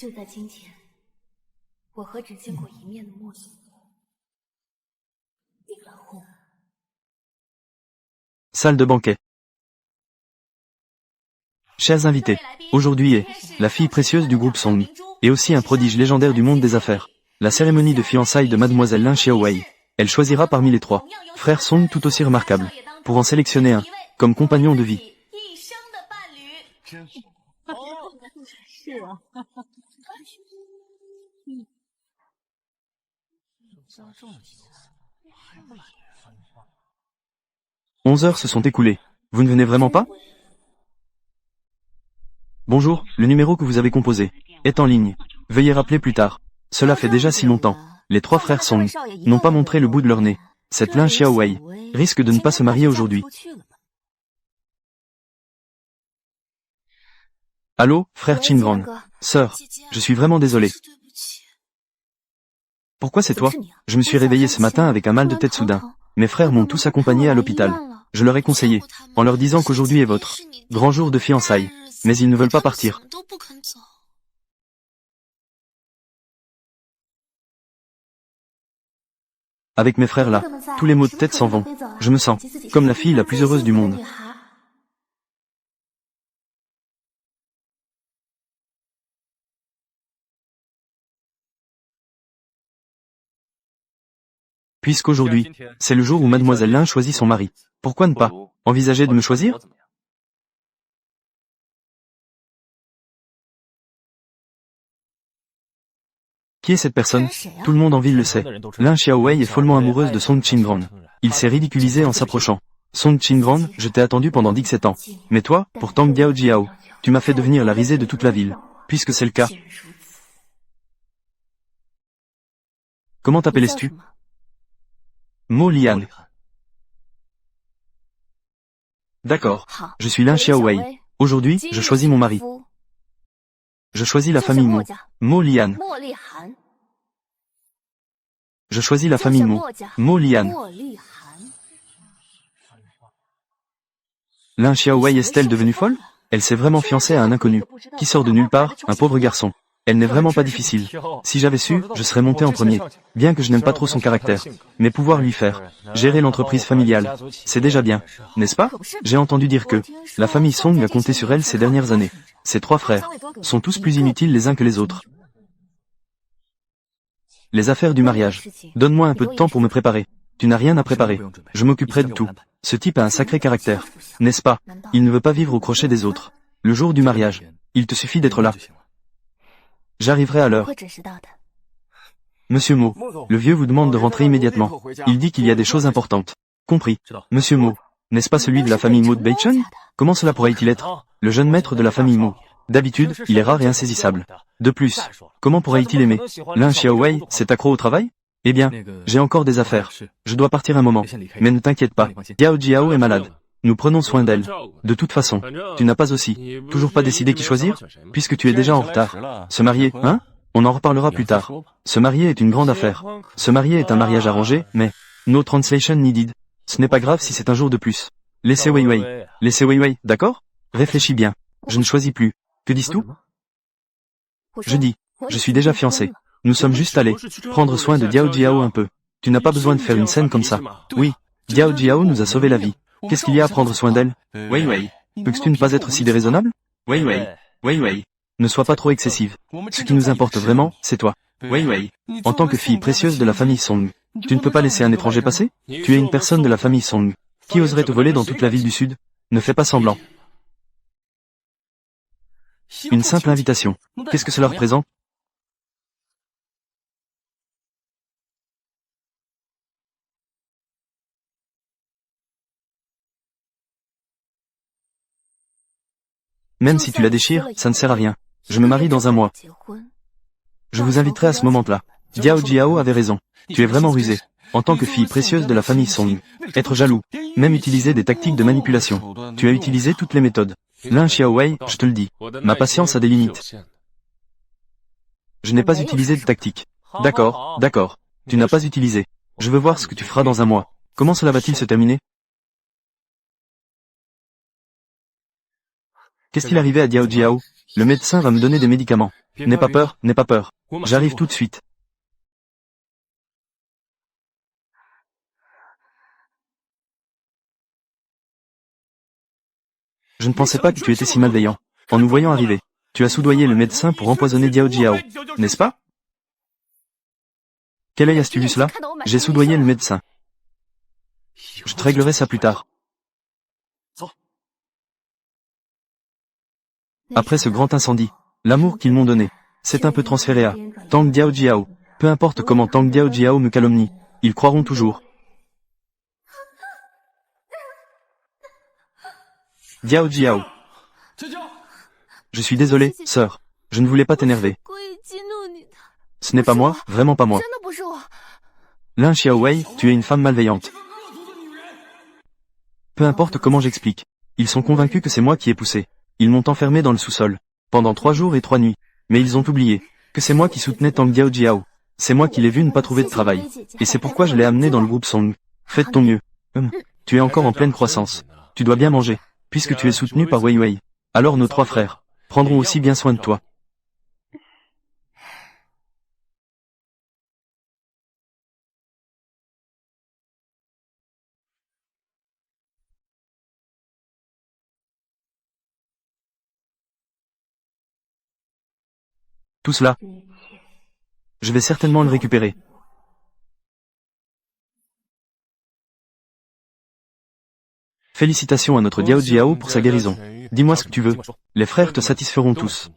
就在今天，我和只见过一面的莫雪订了婚。Salle de banquet. Chers invités, aujourd'hui est la fille précieuse du groupe Song, et aussi un prodige légendaire du monde des affaires. La cérémonie de fiançailles de mademoiselle Lin Xiaowei. Elle choisira parmi les trois frères Song tout aussi remarquables, pour en sélectionner un, comme compagnon de vie. « 11 heures se sont écoulées. Vous ne venez vraiment pas ? Bonjour, le numéro que vous avez composé est en ligne. Veuillez rappeler plus tard. Cela fait déjà si longtemps. Les trois frères Song n'ont pas montré le bout de leur nez. Cette Lin Xiaowei risque de ne pas se marier aujourd'hui. Allô, frère Qingran. Sœur, je suis vraiment désolé. Pourquoi c'est toi ? Je me suis réveillé ce matin avec un mal de tête soudain. Mes frères m'ont tous accompagné à l'hôpital. Je leur ai conseillé, en leur disant qu'aujourd'hui est votre grand jour de fiançailles. Mais ils ne veulent pas partir. Avec mes frères là, tous les maux de tête s'en vont. Je me sens comme la fille la plus heureuse du monde. Puisqu'aujourd'hui, c'est le jour où mademoiselle Lin choisit son mari. Pourquoi ne pas envisager de me choisir ? Qui est cette personne ? Tout le monde en ville le sait. Lin Xiaowei est follement amoureuse de Song Qingran. Il s'est ridiculisé en s'approchant. Song Qingran, je t'ai attendu pendant 17 ans. Mais toi, pour Tang Diao, tu m'as fait devenir la risée de toute la ville. Puisque c'est le cas. Comment t'appelais-tu ? Mo Lian. D'accord. Je suis Lin Xiaowei. Aujourd'hui, je choisis mon mari. Je choisis la famille Mo. Mo Lian. Je choisis la famille Mo. Mo Lian. Lin Xiaowei est-elle devenue folle ? Elle s'est vraiment fiancée à un inconnu, qui sort de nulle part, un pauvre garçon. Elle n'est vraiment pas difficile. Si j'avais su, je serais monté en premier. Bien que je n'aime pas trop son caractère. Mais pouvoir lui faire gérer l'entreprise familiale, c'est déjà bien. N'est-ce pas ? J'ai entendu dire que la famille Song a compté sur elle ces dernières années. Ses trois frères sont tous plus inutiles les uns que les autres. Les affaires du mariage. Donne-moi un peu de temps pour me préparer. Tu n'as rien à préparer. Je m'occuperai de tout. Ce type a un sacré caractère. N'est-ce pas ? Il ne veut pas vivre au crochet des autres. Le jour du mariage, il te suffit d'être là. J'arriverai à l'heure. Monsieur Mo, le vieux vous demande de rentrer immédiatement. Il dit qu'il y a des choses importantes. Compris. Monsieur Mo, n'est-ce pas celui de la famille Mo de Beichun ? Comment cela pourrait-il être ? Le jeune maître de la famille Mo. D'habitude, il est rare et insaisissable. De plus, comment pourrait-il aimer ? Lin Xiaowei, c'est accro au travail ? Eh bien, j'ai encore des affaires. Je dois partir un moment. Mais ne t'inquiète pas, Diao Jiao est malade. Nous prenons soin d'elle. De toute façon, tu n'as pas aussi toujours pas décidé qui choisir ? Puisque tu es déjà en retard. Se marier, hein ? On en reparlera plus tard. Se marier est une grande affaire. Se marier est un mariage arrangé, mais no translation needed. Ce n'est pas grave si c'est un jour de plus. Laissez Wei. Laissez Wei, d'accord ? Réfléchis bien. Je ne choisis plus. Que dis-tu ? Je dis, je suis déjà fiancé. Nous sommes juste allés prendre soin de Diao Jiao un peu. Tu n'as pas besoin de faire une scène comme ça. Oui, Diao Jiao nous a sauvé la vie. Qu'est-ce qu'il y a à prendre soin d'elle ? Wei, peux-tu ne pas être si déraisonnable ? Wei, ne sois pas trop excessive. Ce qui nous importe vraiment, c'est toi. Wei, en tant que fille précieuse de la famille Song, tu ne peux pas laisser un étranger passer ? Tu es une personne de la famille Song. Qui oserait te voler dans toute la ville du Sud ? Ne fais pas semblant. Une simple invitation. Qu'est-ce que cela représente ? Même si tu la déchires, ça ne sert à rien. Je me marie dans un mois. Je vous inviterai à ce moment-là. Diao Jiao avait raison. Tu es vraiment rusé. En tant que fille précieuse de la famille Song. Être jaloux. Même utiliser des tactiques de manipulation. Tu as utilisé toutes les méthodes. Lin Xiaowei, je te le dis. Ma patience a des limites. Je n'ai pas utilisé de tactique. D'accord. Tu n'as pas utilisé. Je veux voir ce que tu feras dans un mois. Comment cela va-t-il se terminer ? Qu'est-ce qu'il arrivait à Diao Jiao ? Le médecin va me donner des médicaments. N'aie pas peur, n'aie pas peur. J'arrive tout de suite. Je ne pensais pas que tu étais si malveillant. En nous voyant arriver, tu as soudoyé le médecin pour empoisonner Diao Jiao, n'est-ce pas? Quel œil as-tu vu cela? J'ai soudoyé le médecin. Je te réglerai ça plus tard. Après ce grand incendie, l'amour qu'ils m'ont donné, s'est un peu transféré à Tang Diao Jiao. Peu importe comment Tang Diao Jiao me calomnie, ils croiront toujours. Diao Jiao. Je suis désolé, sœur. Je ne voulais pas t'énerver. Ce n'est pas moi, vraiment pas moi. Lin Xiaowei, tu es une femme malveillante. Peu importe comment j'explique. Ils sont convaincus que c'est moi qui ai poussé. Ils m'ont enfermé dans le sous-sol. Pendant 3 jours et 3 nuits. Mais ils ont oublié que c'est moi qui soutenais Tang Diao Jiao. C'est moi qui l'ai vu ne pas trouver de travail. Et c'est pourquoi je l'ai amené dans le groupe Song. Fais de ton mieux. Tu es encore en pleine croissance. Tu dois bien manger. Puisque tu es soutenu par Wei Wei. Alors nos 3 frères prendront aussi bien soin de toi. Tout cela, je vais certainement le récupérer. Félicitations à notre Diao Jiao pour sa guérison. Dis-moi ce que tu veux. Les frères te satisferont tous.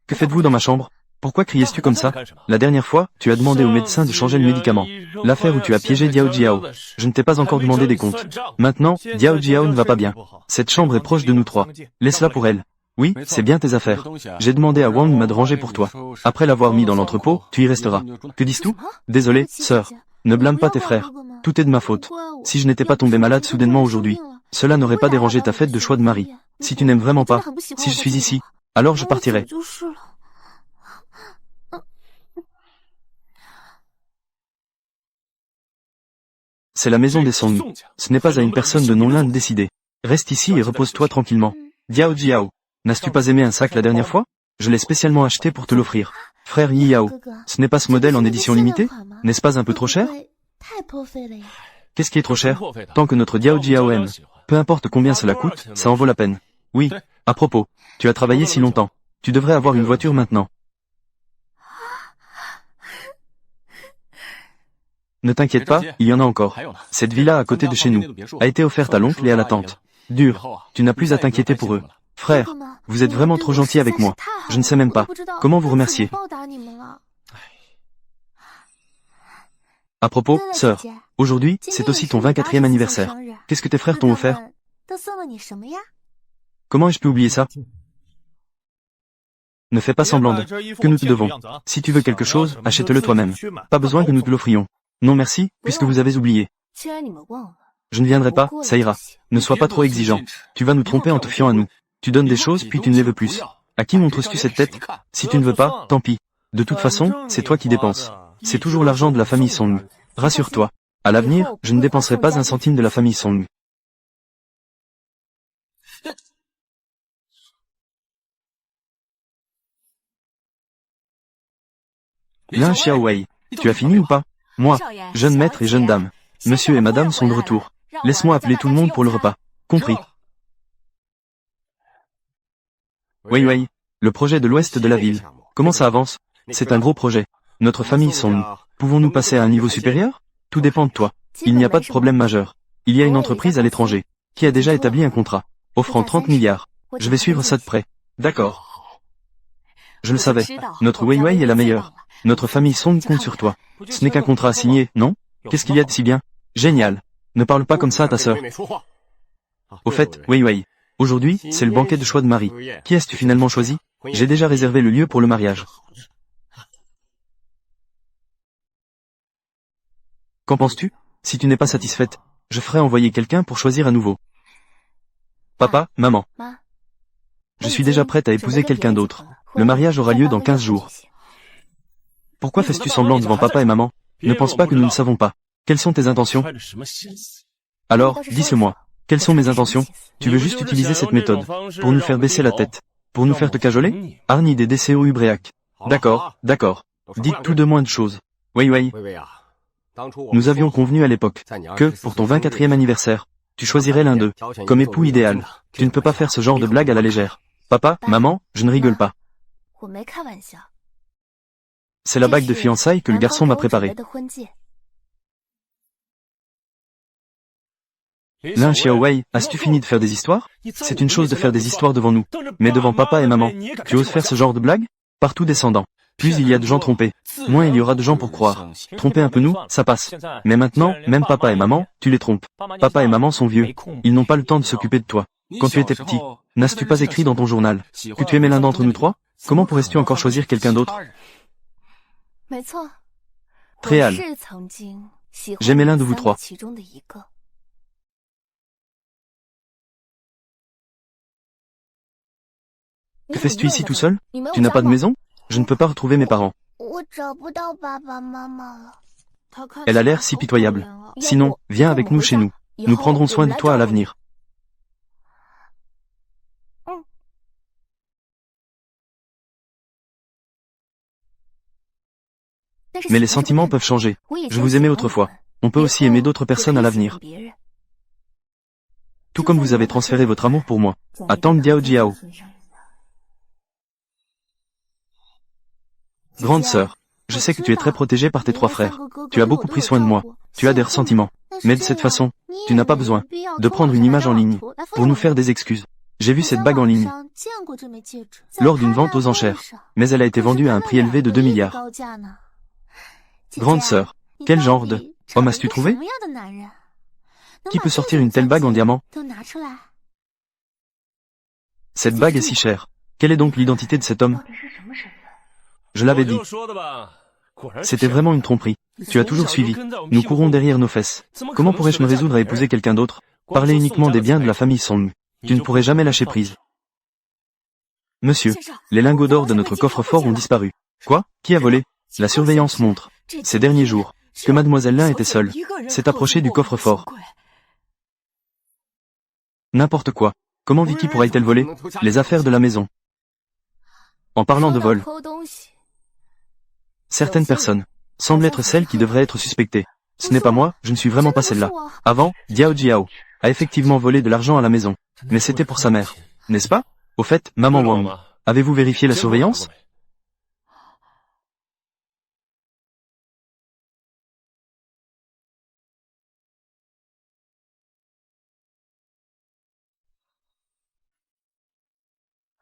Que faites-vous dans ma chambre? Pourquoi criais-tu comme ça? La dernière fois, tu as demandé au médecin de changer le médicament. L'affaire où tu as piégé Diao Jiao. Je ne t'ai pas encore demandé des comptes. Maintenant, Diao Jiao ne va pas bien. Cette chambre est proche de nous 3. Laisse-la pour elle. Oui, c'est bien tes affaires. J'ai demandé à Wang Ma de ranger pour toi. Après l'avoir mis dans l'entrepôt, tu y resteras. Que dis-tu? Désolé, sœur. Ne blâme pas tes frères. Tout est de ma faute. Si je n'étais pas tombé malade soudainement aujourd'hui, cela n'aurait pas dérangé ta fête de choix de mari. Si tu n'aimes vraiment pas, si je suis ici, alors je partirai. C'est la maison des Song. Ce n'est pas à une personne de non-l'un de décider. Reste ici et repose-toi tranquillement. Diao Jiao. N'as-tu pas aimé un sac la dernière fois? Je l'ai spécialement acheté pour te l'offrir. Frère Yi Yao. Ce n'est pas ce modèle en édition limitée? N'est-ce pas un peu trop cher? Qu'est-ce qui est trop cher? Tant que notre Diao Jiao aime. Peu importe combien cela coûte, ça en vaut la peine. Oui. À propos, tu as travaillé si longtemps. Tu devrais avoir une voiture maintenant. Ne t'inquiète pas, il y en a encore. Cette villa à côté de chez nous a été offerte à l'oncle et à la tante. Dur, tu n'as plus à t'inquiéter pour eux. Frère, vous êtes vraiment trop gentil avec moi. Je ne sais même pas comment vous remercier. À propos, sœur, aujourd'hui, c'est aussi ton 24e anniversaire. Qu'est-ce que tes frères t'ont offert? Comment ai-je pu oublier ça? Ne fais pas semblant de que nous te devons. Si tu veux quelque chose, achète-le toi-même. Pas besoin que nous te l'offrions. Non merci, puisque vous avez oublié. Je ne viendrai pas, ça ira. Ne sois pas trop exigeant. Tu vas nous tromper en te fiant à nous. Tu donnes des choses puis tu ne les veux plus. À qui montres-tu cette tête? Si tu ne veux pas, tant pis. De toute façon, c'est toi qui dépenses. C'est toujours l'argent de la famille Song. Rassure-toi. À l'avenir, je ne dépenserai pas un centime de la famille Song. Lin Xiaowei, tu as fini ou pas? Moi, jeune maître et jeune dame. Monsieur et madame sont de retour. Laisse-moi appeler tout le monde pour le repas. Compris. Wei Wei, le projet de l'ouest de la ville. Comment ça avance? C'est un gros projet. Notre famille Song. Pouvons-nous passer à un niveau supérieur? Tout dépend de toi. Il n'y a pas de problème majeur. Il y a une entreprise à l'étranger qui a déjà établi un contrat, offrant 30 milliards. Je vais suivre ça de près. D'accord. Je le savais. Notre Wei Wei est la meilleure. Notre famille Song compte sur toi. Ce n'est qu'un contrat à signer, non? Qu'est-ce qu'il y a de si bien? Génial. Ne parle pas comme ça à ta sœur. Au fait, Wei Wei, aujourd'hui, c'est le banquet de choix de mari. Qui as-tu finalement choisi? J'ai déjà réservé le lieu pour le mariage. Qu'en penses-tu? Si tu n'es pas satisfaite, je ferai envoyer quelqu'un pour choisir à nouveau. Papa, maman. Je suis déjà prête à épouser quelqu'un d'autre. Le mariage aura lieu dans 15 jours. Pourquoi fais-tu semblant devant papa et maman? Ne pense pas que nous ne savons pas. Quelles sont tes intentions? Alors, dis-le-moi. Quelles sont mes intentions? Tu veux juste utiliser cette méthode pour nous faire baisser la tête, pour nous faire te cajoler? Arni des DCO Ubréac. D'accord, d'accord. Dites tout de moins de choses. Oui, oui. Nous avions convenu à l'époque que, pour ton 24e anniversaire, tu choisirais l'un d'eux comme époux idéal. Tu ne peux pas faire ce genre de blague à la légère. Papa, maman, je ne rigole pas. C'est la bague de fiançailles que le garçon m'a préparée. Lin Xiaowei, as-tu fini de faire des histoires? C'est une chose de faire des histoires devant nous, mais devant papa et maman, tu oses faire ce genre de blague? Partout descendant. Plus il y a de gens trompés, moins il y aura de gens pour croire. Tromper un peu nous, ça passe. Mais maintenant, même papa et maman, tu les trompes. Papa et maman sont vieux. Ils n'ont pas le temps de s'occuper de toi. Quand tu étais petit, n'as-tu pas écrit dans ton journal que tu aimais l'un d'entre nous trois? Comment pourrais-tu encore choisir quelqu'un d'autre? Tréal. J'aimais l'un de vous trois. Que fais-tu ici tout seul? Tu n'as pas de maison? Je ne peux pas retrouver mes parents. Elle a l'air si pitoyable. Sinon, viens avec nous chez nous. Nous prendrons soin de toi à l'avenir. Mais les sentiments peuvent changer. Je vous aimais autrefois. On peut aussi aimer d'autres personnes à l'avenir. Tout comme vous avez transféré votre amour pour moi. À Tang Diao Jiao. Grande sœur, je sais que tu es très protégée par tes trois frères. Tu as beaucoup pris soin de moi. Tu as des ressentiments. Mais de cette façon, tu n'as pas besoin de prendre une image en ligne pour nous faire des excuses. J'ai vu cette bague en ligne lors d'une vente aux enchères, mais elle a été vendue à un prix élevé de 2 milliards. Grande sœur, quel genre de homme as-tu trouvé? Qui peut sortir une telle bague en diamant? Cette bague est si chère. Quelle est donc l'identité de cet homme? Je l'avais dit. C'était vraiment une tromperie. Tu as toujours suivi. Nous courons derrière nos fesses. Comment pourrais-je me résoudre à épouser quelqu'un d'autre? Parler uniquement des biens de la famille Song. Tu ne pourrais jamais lâcher prise. Monsieur, les lingots d'or de notre coffre-fort ont disparu. Quoi? Qui a volé? La surveillance montre, ces derniers jours, que mademoiselle Lin était seule, s'est approchée du coffre-fort. N'importe quoi. Comment Vicky pourrait-elle voler les affaires de la maison? En parlant de vol, certaines personnes semblent être celles qui devraient être suspectées. Ce n'est pas moi, je ne suis vraiment pas celle-là. Avant, Diao Jiao a effectivement volé de l'argent à la maison. Mais c'était pour sa mère, n'est-ce pas? Au fait, maman Wang, avez-vous vérifié la surveillance?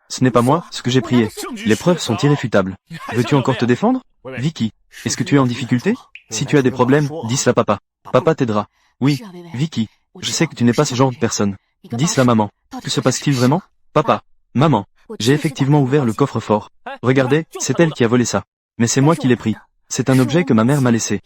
Ce n'est pas moi, ce que j'ai prié. Les preuves sont irréfutables. Veux-tu encore te défendre? Vicky, est-ce que tu es en difficulté? Si tu as des problèmes, dis-le à papa. Papa t'aidera. Oui, Vicky, je sais que tu n'es pas ce genre de personne. Dis-le à maman. Que se passe-t-il vraiment? Papa, maman, j'ai effectivement ouvert le coffre-fort. Regardez, c'est elle qui a volé ça. Mais c'est moi qui l'ai pris. C'est un objet que ma mère m'a laissé.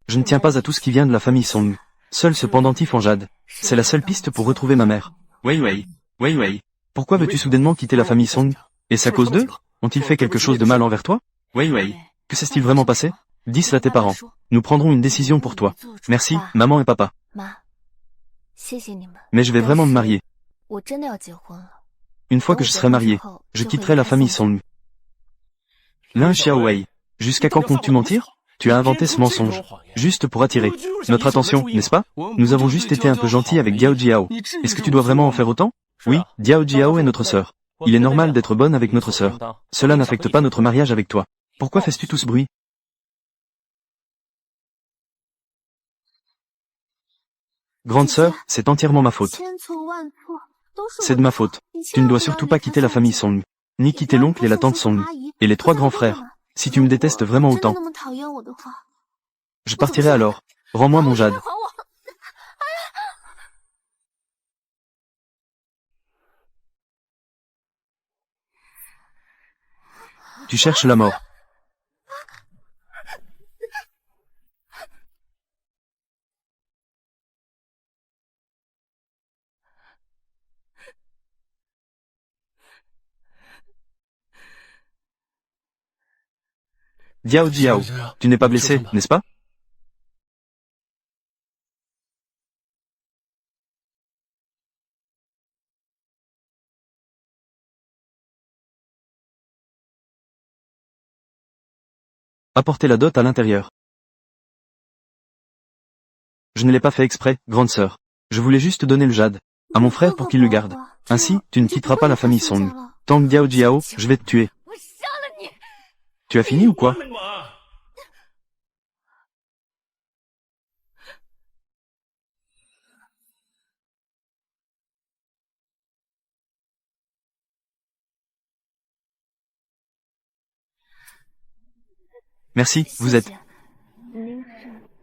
Je ne tiens pas à tout ce qui vient de la famille Song. Seul ce pendentif en jade. C'est la seule piste pour retrouver ma mère. Wei Wei. Wei Wei. Pourquoi veux-tu soudainement quitter la famille Song? Est-ce à cause d'eux? Ont-ils fait quelque chose de mal envers toi? Wei Wei. Que s'est-il vraiment passé? Dis-le à tes parents. Nous prendrons une décision pour toi. Merci, maman et papa. Mais je vais vraiment me marier. Une fois que je serai marié, je quitterai la famille Song. Lin Xiaowei. Jusqu'à quand comptes-tu mentir? Tu as inventé ce mensonge, juste pour attirer notre attention, n'est-ce pas? Nous avons juste été un peu gentils avec Diao Jiao. Est-ce que tu dois vraiment en faire autant? Oui, Diao Jiao est notre sœur. Il est normal d'être bonne avec notre sœur. Cela n'affecte pas notre mariage avec toi. Pourquoi fais-tu tout ce bruit? Grande sœur, c'est entièrement ma faute. C'est de ma faute. Tu ne dois surtout pas quitter la famille Song, ni quitter l'oncle et la tante Song, et les trois grands frères. Si tu me détestes vraiment autant, je partirai alors. Rends-moi mon jade. Tu cherches la mort. Diao Jiao, tu n'es pas blessé, n'est-ce pas? Apportez la dot à l'intérieur. Je ne l'ai pas fait exprès, grande sœur. Je voulais juste donner le jade à mon frère pour qu'il le garde. Ainsi, tu ne quitteras pas la famille Song. Tang Diao Jiao, je vais te tuer. Tu as fini ou quoi? Merci, vous êtes.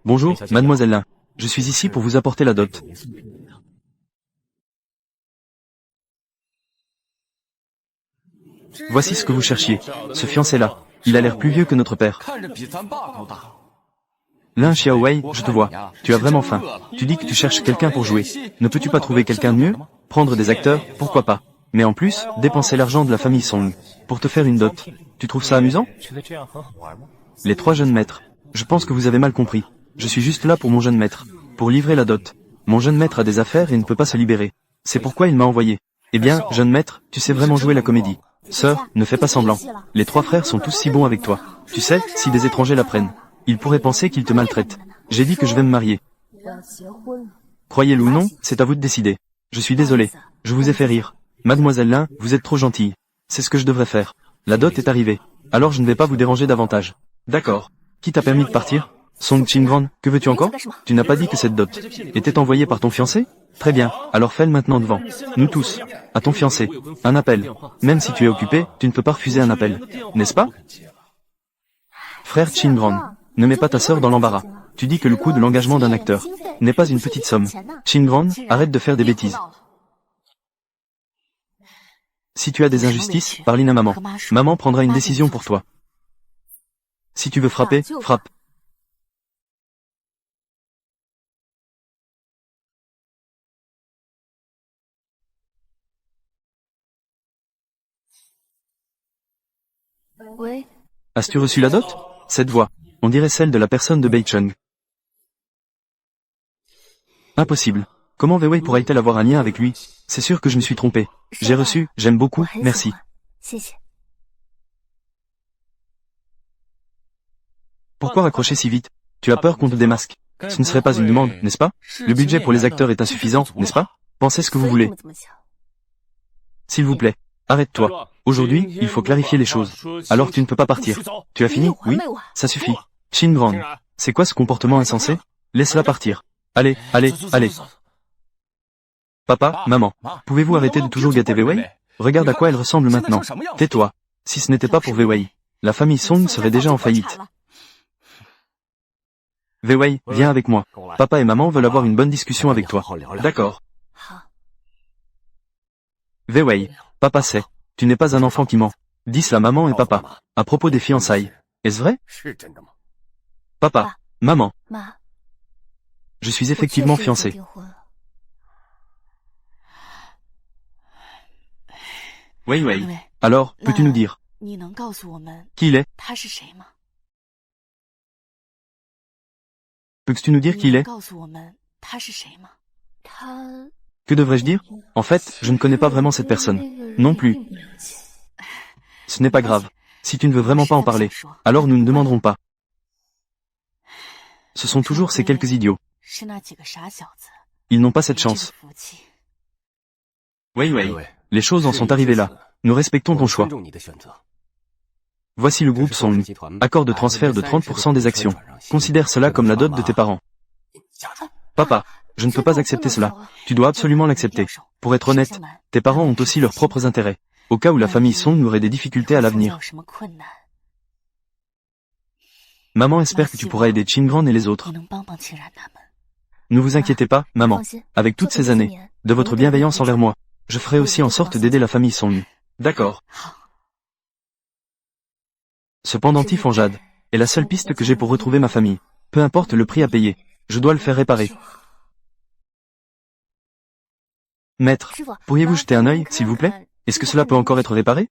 Bonjour, mademoiselle Lin. Je suis ici pour vous apporter la dot. Voici ce que vous cherchiez. Ce fiancé-là. Il a l'air plus vieux que notre père. Lin Xiaowei, je te vois. Tu as vraiment faim. Tu dis que tu cherches quelqu'un pour jouer. Ne peux-tu pas trouver quelqu'un de mieux? Prendre des acteurs, pourquoi pas. Mais en plus, dépenser l'argent de la famille Song pour te faire une dot. Tu trouves ça amusant? Les 3 jeunes maîtres. Je pense que vous avez mal compris. Je suis juste là pour mon jeune maître. Pour livrer la dot. Mon jeune maître a des affaires et ne peut pas se libérer. C'est pourquoi il m'a envoyé. Eh bien, jeune maître, tu sais vraiment jouer la comédie. Sœur, ne fais pas semblant. Les 3 frères sont tous si bons avec toi. Tu sais, si des étrangers l'apprennent, ils pourraient penser qu'ils te maltraitent. J'ai dit que je vais me marier. Croyez-le ou non, c'est à vous de décider. Je suis désolé. Je vous ai fait rire. Mademoiselle Lin, vous êtes trop gentille. C'est ce que je devrais faire. La dot est arrivée. Alors je ne vais pas vous déranger davantage. D'accord. Qui t'a permis de partir? Song Qingran, que veux-tu encore? Tu n'as pas dit que cette dot était envoyée par ton fiancé? Très bien, alors fais-le maintenant devant nous tous. À ton fiancé. Un appel. Même si tu es occupé, tu ne peux pas refuser un appel. N'est-ce pas? Frère Qingran, ne mets pas ta sœur dans l'embarras. Tu dis que le coût de l'engagement d'un acteur n'est pas une petite somme. Qingran, arrête de faire des bêtises. Si tu as des injustices, parle à maman. Maman prendra une décision pour toi. Si tu veux frapper, frappe. Oui. As-tu reçu la dot? Cette voix, on dirait celle de la personne de Beicheng. Impossible. Comment Wei Wei pourrait-elle avoir un lien avec lui? C'est sûr que je me suis trompé. J'ai reçu, j'aime beaucoup, merci. Pourquoi raccrocher si vite? Tu as peur qu'on te démasque? Ce ne serait pas une demande, n'est-ce pas? Le budget pour les acteurs est insuffisant, n'est-ce pas? Pensez ce que vous voulez. S'il vous plaît, arrête-toi. Aujourd'hui, il faut clarifier les choses. Alors tu ne peux pas partir. Tu as fini? Oui? Ça suffit. Qingran, c'est quoi ce comportement insensé? Laisse-la partir. Allez, allez, allez. Papa, maman, pouvez-vous arrêter de toujours gâter Wei Wei? Regarde à quoi elle ressemble maintenant. Tais-toi. Si ce n'était pas pour Wei Wei, la famille Song serait déjà en faillite. Wei Wei, viens avec moi. Papa et maman veulent avoir une bonne discussion avec toi. D'accord. Wei Wei, papa sait. Tu n'es pas un enfant qui ment. Dis la maman et papa. À propos des fiançailles. Est-ce vrai? Papa, maman. Je suis effectivement fiancé. Wei Wei. Alors, peux-tu nous dire qui il est? Peux-tu nous dire qui il est? Que devrais-je dire? En fait, je ne connais pas vraiment cette personne. Non plus. Ce n'est pas grave. Si tu ne veux vraiment pas en parler, alors nous ne demanderons pas. Ce sont toujours ces quelques idiots. Ils n'ont pas cette chance. Wei Wei, les choses en sont arrivées là. Nous respectons ton choix. Voici le groupe Song. Accord de transfert de 30% des actions. Considère cela comme la dot de tes parents. Papa, je ne peux pas accepter cela. Tu dois absolument l'accepter. Pour être honnête, tes parents ont aussi leurs propres intérêts. Au cas où la famille Song aurait des difficultés à l'avenir. Maman espère que tu pourras aider Qingran et les autres. Ne vous inquiétez pas, maman. Avec toutes ces années, de votre bienveillance envers moi, je ferai aussi en sorte d'aider la famille Song. D'accord. Ce pendentif en jade est la seule piste que j'ai pour retrouver ma famille. Peu importe le prix à payer, je dois le faire réparer. Maître, pourriez-vous jeter un œil, s'il vous plaît? Est-ce que cela peut encore être réparé?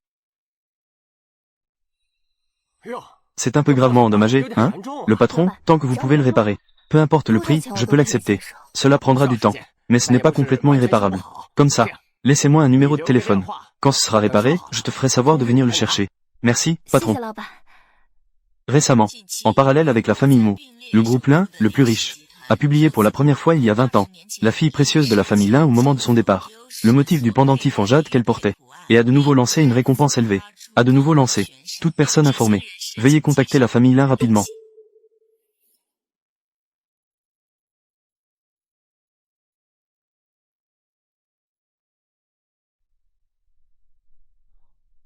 C'est un peu gravement endommagé, hein? Le patron, tant que vous pouvez le réparer. Peu importe le prix, je peux l'accepter. Cela prendra du temps. Mais ce n'est pas complètement irréparable. Comme ça. Laissez-moi un numéro de téléphone. Quand ce sera réparé, je te ferai savoir de venir le chercher. Merci, patron. Récemment, en parallèle avec la famille Mo, le groupe Lin, le plus riche, a publié pour la première fois il y a 20 ans, la fille précieuse de la famille Lin au moment de son départ, le motif du pendentif en jade qu'elle portait, et a de nouveau lancé une récompense élevée. A de nouveau lancé. Toute personne informée. Veuillez contacter la famille Lin rapidement.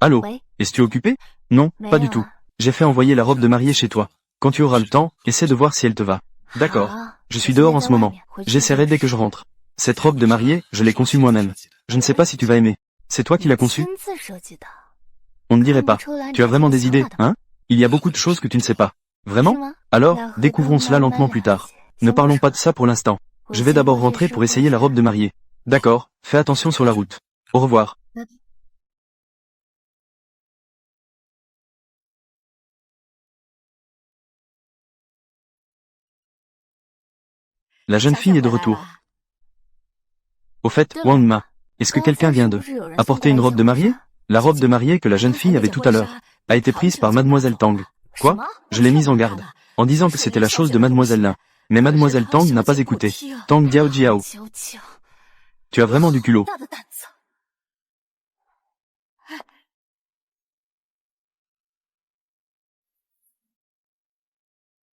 Allô? Es-tu occupé? Non, pas du tout. J'ai fait envoyer la robe de mariée chez toi. Quand tu auras le temps, essaie de voir si elle te va. D'accord. Je suis dehors en ce moment. J'essaierai dès que je rentre. Cette robe de mariée, je l'ai conçue moi-même. Je ne sais pas si tu vas aimer. C'est toi qui l'as conçue? On ne dirait pas. Tu as vraiment des idées, hein? Il y a beaucoup de choses que tu ne sais pas. Vraiment? Alors, découvrons cela lentement plus tard. Ne parlons pas de ça pour l'instant. Je vais d'abord rentrer pour essayer la robe de mariée. D'accord, fais attention sur la route. Au revoir. La jeune fille est de retour. Au fait, Wang Ma, est-ce que quelqu'un vient de apporter une robe de mariée? La robe de mariée que la jeune fille avait tout à l'heure a été prise par Mademoiselle Tang. Quoi? Je l'ai mise en garde, en disant que c'était la chose de Mademoiselle Lin. Mais Mademoiselle Tang n'a pas écouté. Tang Diao Jiao. Tu as vraiment du culot.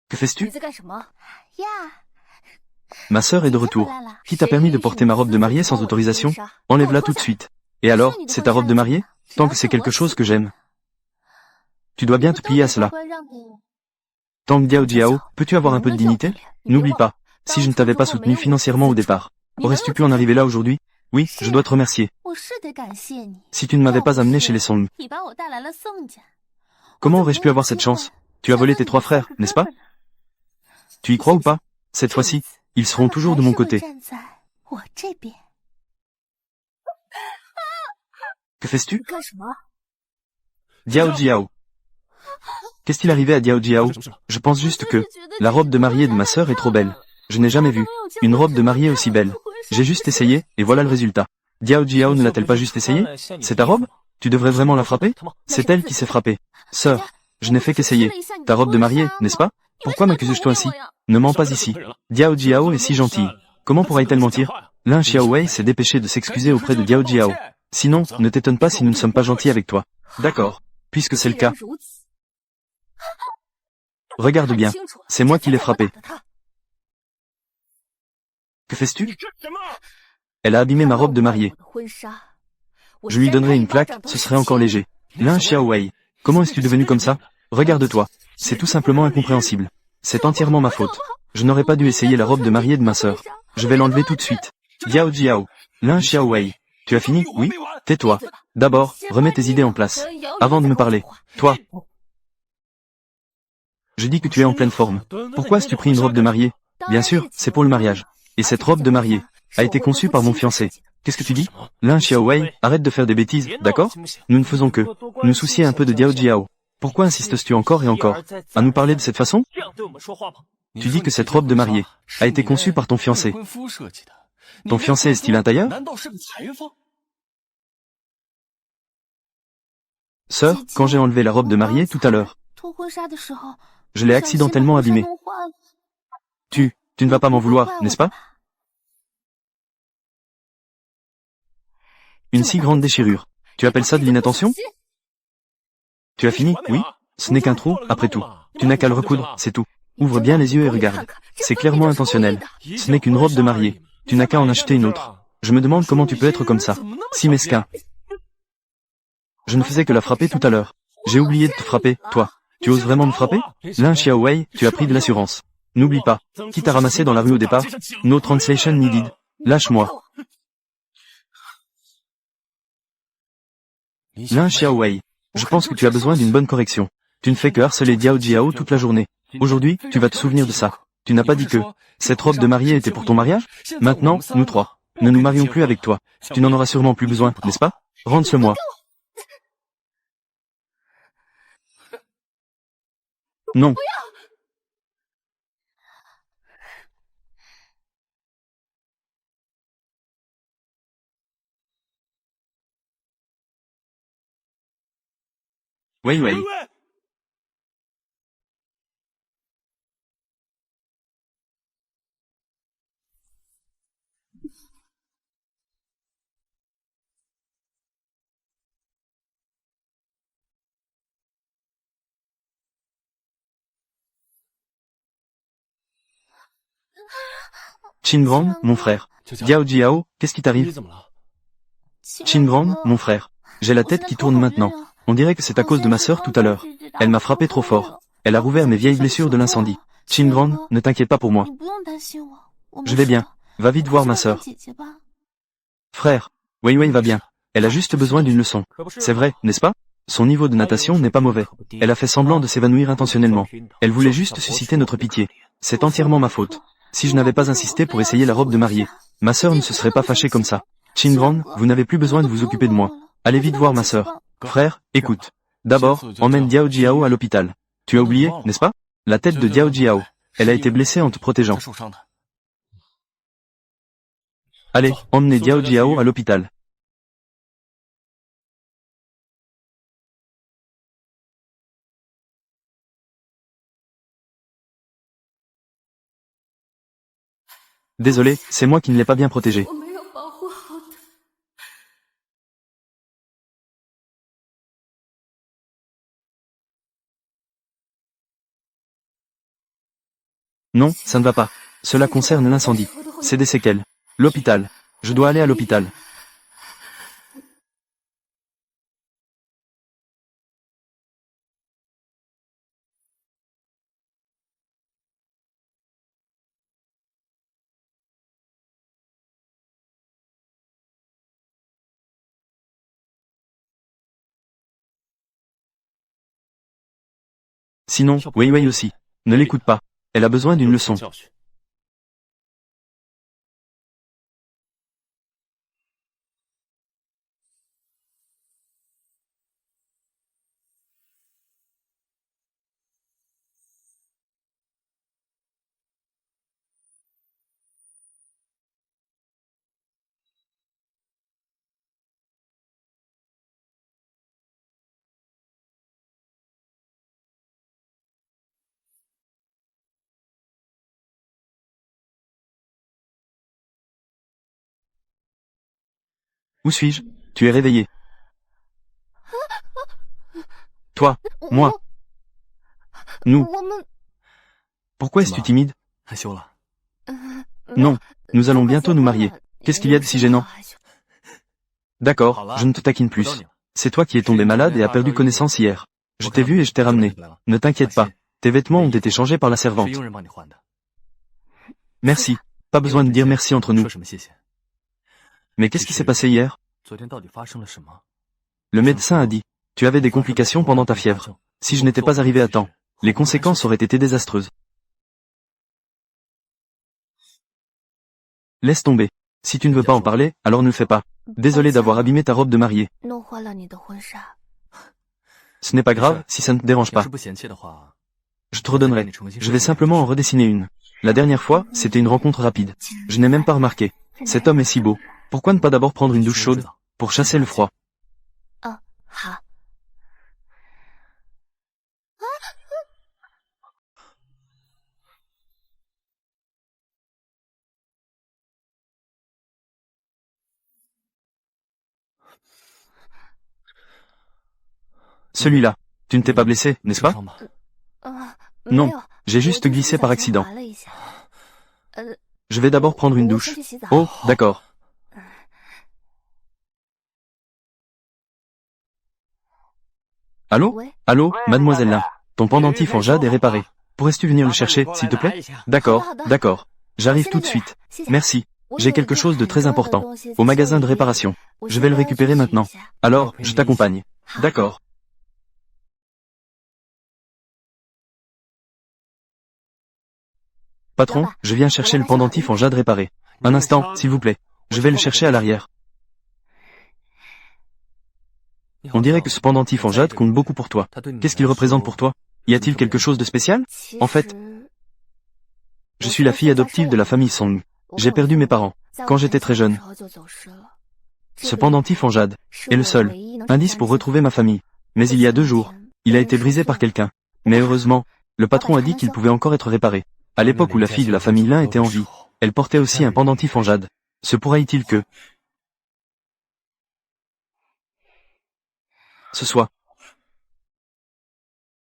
Que fais-tu? Ma sœur est de retour. Qui t'a permis de porter ma robe de mariée sans autorisation? Enlève-la tout de suite. Et alors, c'est ta robe de mariée? Tant que c'est quelque chose que j'aime. Tu dois bien te plier à cela. Tang Diao Jiao, peux-tu avoir un peu de dignité? N'oublie pas, si je ne t'avais pas soutenu financièrement au départ, aurais-tu pu en arriver là aujourd'hui? Oui, je dois te remercier. Si tu ne m'avais pas amené chez les Song, comment aurais-je pu avoir cette chance? Tu as volé tes 3 frères, n'est-ce pas? Tu y crois ou pas? Cette fois-ci, ils seront toujours de mon côté. Que fais-tu? Diao Jiao. Qu'est-ce-il arrivé à Diao Jiao? Je pense juste que la robe de mariée de ma sœur est trop belle. Je n'ai jamais vu une robe de mariée aussi belle. J'ai juste essayé, et voilà le résultat. Diao Jiao ne l'a-t-elle pas juste essayé? C'est ta robe? Tu devrais vraiment la frapper? C'est elle qui s'est frappée. Sœur, je n'ai fait qu'essayer. Ta robe de mariée, n'est-ce pas? Pourquoi m'accuses-tu ainsi? Ne mens pas ici. Diao Jiao est si gentille. Comment pourrait-elle mentir? Lin Xiaowei s'est dépêché de s'excuser auprès de Diao Jiao. Sinon, ne t'étonne pas si nous ne sommes pas gentils avec toi. D'accord. Puisque c'est le cas. Regarde bien. C'est moi qui l'ai frappé. Que fais-tu? Elle a abîmé ma robe de mariée. Je lui donnerai une claque, ce serait encore léger. Lin Xiaowei. Comment es-tu devenu comme ça? Regarde-toi. C'est tout simplement incompréhensible. C'est entièrement ma faute. Je n'aurais pas dû essayer la robe de mariée de ma sœur. Je vais l'enlever tout de suite. Diao Jiao. Lin Xiaowei. Tu as fini? Oui? Tais-toi. D'abord, remets tes idées en place. Avant de me parler. Toi. Je dis que tu es en pleine forme. Pourquoi as-tu pris une robe de mariée? Bien sûr, c'est pour le mariage. Et cette robe de mariée a été conçue par mon fiancé. Qu'est-ce que tu dis? Lin Xiaowei, arrête de faire des bêtises, d'accord? Nous ne faisons que nous soucier un peu de Diao Jiao. Pourquoi insistes-tu encore et encore à nous parler de cette façon? Tu dis que cette robe de mariée a été conçue par ton fiancé. Ton fiancé est-il un tailleur? Sœur, quand j'ai enlevé la robe de mariée tout à l'heure, je l'ai accidentellement abîmée. Tu ne vas pas m'en vouloir, n'est-ce pas? Une si grande déchirure. Tu appelles ça de l'inattention? Tu as fini? Oui? Ce n'est qu'un trou, après tout. Tu n'as qu'à le recoudre, c'est tout. Ouvre bien les yeux et regarde. C'est clairement intentionnel. Ce n'est qu'une robe de mariée. Tu n'as qu'à en acheter une autre. Je me demande comment tu peux être comme ça. Si mesquin. Je ne faisais que la frapper tout à l'heure. J'ai oublié de te frapper, toi. Tu oses vraiment me frapper? Lin Xiaowei, tu as pris de l'assurance. N'oublie pas. Qui t'a ramassé dans la rue au départ? No translation needed. Lâche-moi. Lin Xiaowei. Je pense que tu as besoin d'une bonne correction. Tu ne fais que harceler Diao Jiao toute la journée. Aujourd'hui, tu vas te souvenir de ça. Tu n'as pas dit que cette robe de mariée était pour ton mariage? Maintenant, nous 3 ne nous marions plus avec toi. Tu n'en auras sûrement plus besoin, n'est-ce pas? Rends-le-moi. Non. Wei Wei. Qingrong, mon frère. Diao Jiao, qu'est-ce qui t'arrive? Qingrong, mon frère. J'ai la tête qui tourne maintenant. On dirait que c'est à cause de ma sœur tout à l'heure. Elle m'a frappé trop fort. Elle a rouvert mes vieilles blessures de l'incendie. Qingrong, ne t'inquiète pas pour moi. Je vais bien. Va vite voir ma sœur. Frère, Wei Wei va bien. Elle a juste besoin d'une leçon. C'est vrai, n'est-ce pas? Son niveau de natation n'est pas mauvais. Elle a fait semblant de s'évanouir intentionnellement. Elle voulait juste susciter notre pitié. C'est entièrement ma faute. Si je n'avais pas insisté pour essayer la robe de mariée, ma sœur ne se serait pas fâchée comme ça. Qingrong, vous n'avez plus besoin de vous occuper de moi. Allez vite voir ma sœur. Frère, écoute. D'abord, emmène Diao Jiao à l'hôpital. Tu as oublié, n'est-ce pas? La tête de Diao Jiao. Elle a été blessée en te protégeant. Allez, emmenez Diao Jiao à l'hôpital. Désolé, c'est moi qui ne l'ai pas bien protégée. Non, ça ne va pas. Cela concerne l'incendie. C'est des séquelles. L'hôpital. Je dois aller à l'hôpital. Sinon, Wei Wei aussi. Ne l'écoute pas. Elle a besoin d'une leçon. Où suis-je? Tu es réveillé. Toi, moi, nous. Pourquoi es-tu timide? Non, nous allons bientôt nous marier. Qu'est-ce qu'il y a de si gênant? D'accord, je ne te taquine plus. C'est toi qui es tombé malade et as perdu connaissance hier. Je t'ai vu et je t'ai ramené. Ne t'inquiète pas. Tes vêtements ont été changés par la servante. Merci. Pas besoin de dire merci entre nous. Mais qu'est-ce qui s'est passé hier? Le médecin a dit, tu avais des complications pendant ta fièvre. Si je n'étais pas arrivé à temps, les conséquences auraient été désastreuses. Laisse tomber. Si tu ne veux pas en parler, alors ne le fais pas. Désolé d'avoir abîmé ta robe de mariée. Ce n'est pas grave si ça ne te dérange pas. Je te redonnerai. Je vais simplement en redessiner une. La dernière fois, c'était une rencontre rapide. Je n'ai même pas remarqué. Cet homme est si beau. Pourquoi ne pas d'abord prendre une douche chaude, pour chasser le froid? Celui-là. Tu ne t'es pas blessé, n'est-ce pas? Non, j'ai juste glissé par accident. Je vais d'abord prendre une douche. Oh, d'accord. Allô? Allô, mademoiselle là. Ton pendentif en jade est réparé. Pourrais-tu venir le chercher, s'il te plaît? D'accord, d'accord. J'arrive tout de suite. Merci. J'ai quelque chose de très important. Au magasin de réparation. Je vais le récupérer maintenant. Alors, je t'accompagne. D'accord. Patron, je viens chercher le pendentif en jade réparé. Un instant, s'il vous plaît. Je vais le chercher à l'arrière. On dirait que ce pendentif en jade compte beaucoup pour toi. Qu'est-ce qu'il représente pour toi? Y a-t-il quelque chose de spécial? En fait, je suis la fille adoptive de la famille Song. J'ai perdu mes parents quand j'étais très jeune. Ce pendentif en jade est le seul indice pour retrouver ma famille. Mais il y a 2 jours, il a été brisé par quelqu'un. Mais heureusement, le patron a dit qu'il pouvait encore être réparé. À l'époque où la fille de la famille Lin était en vie, elle portait aussi un pendentif en jade. Se pourrait-il que ce soit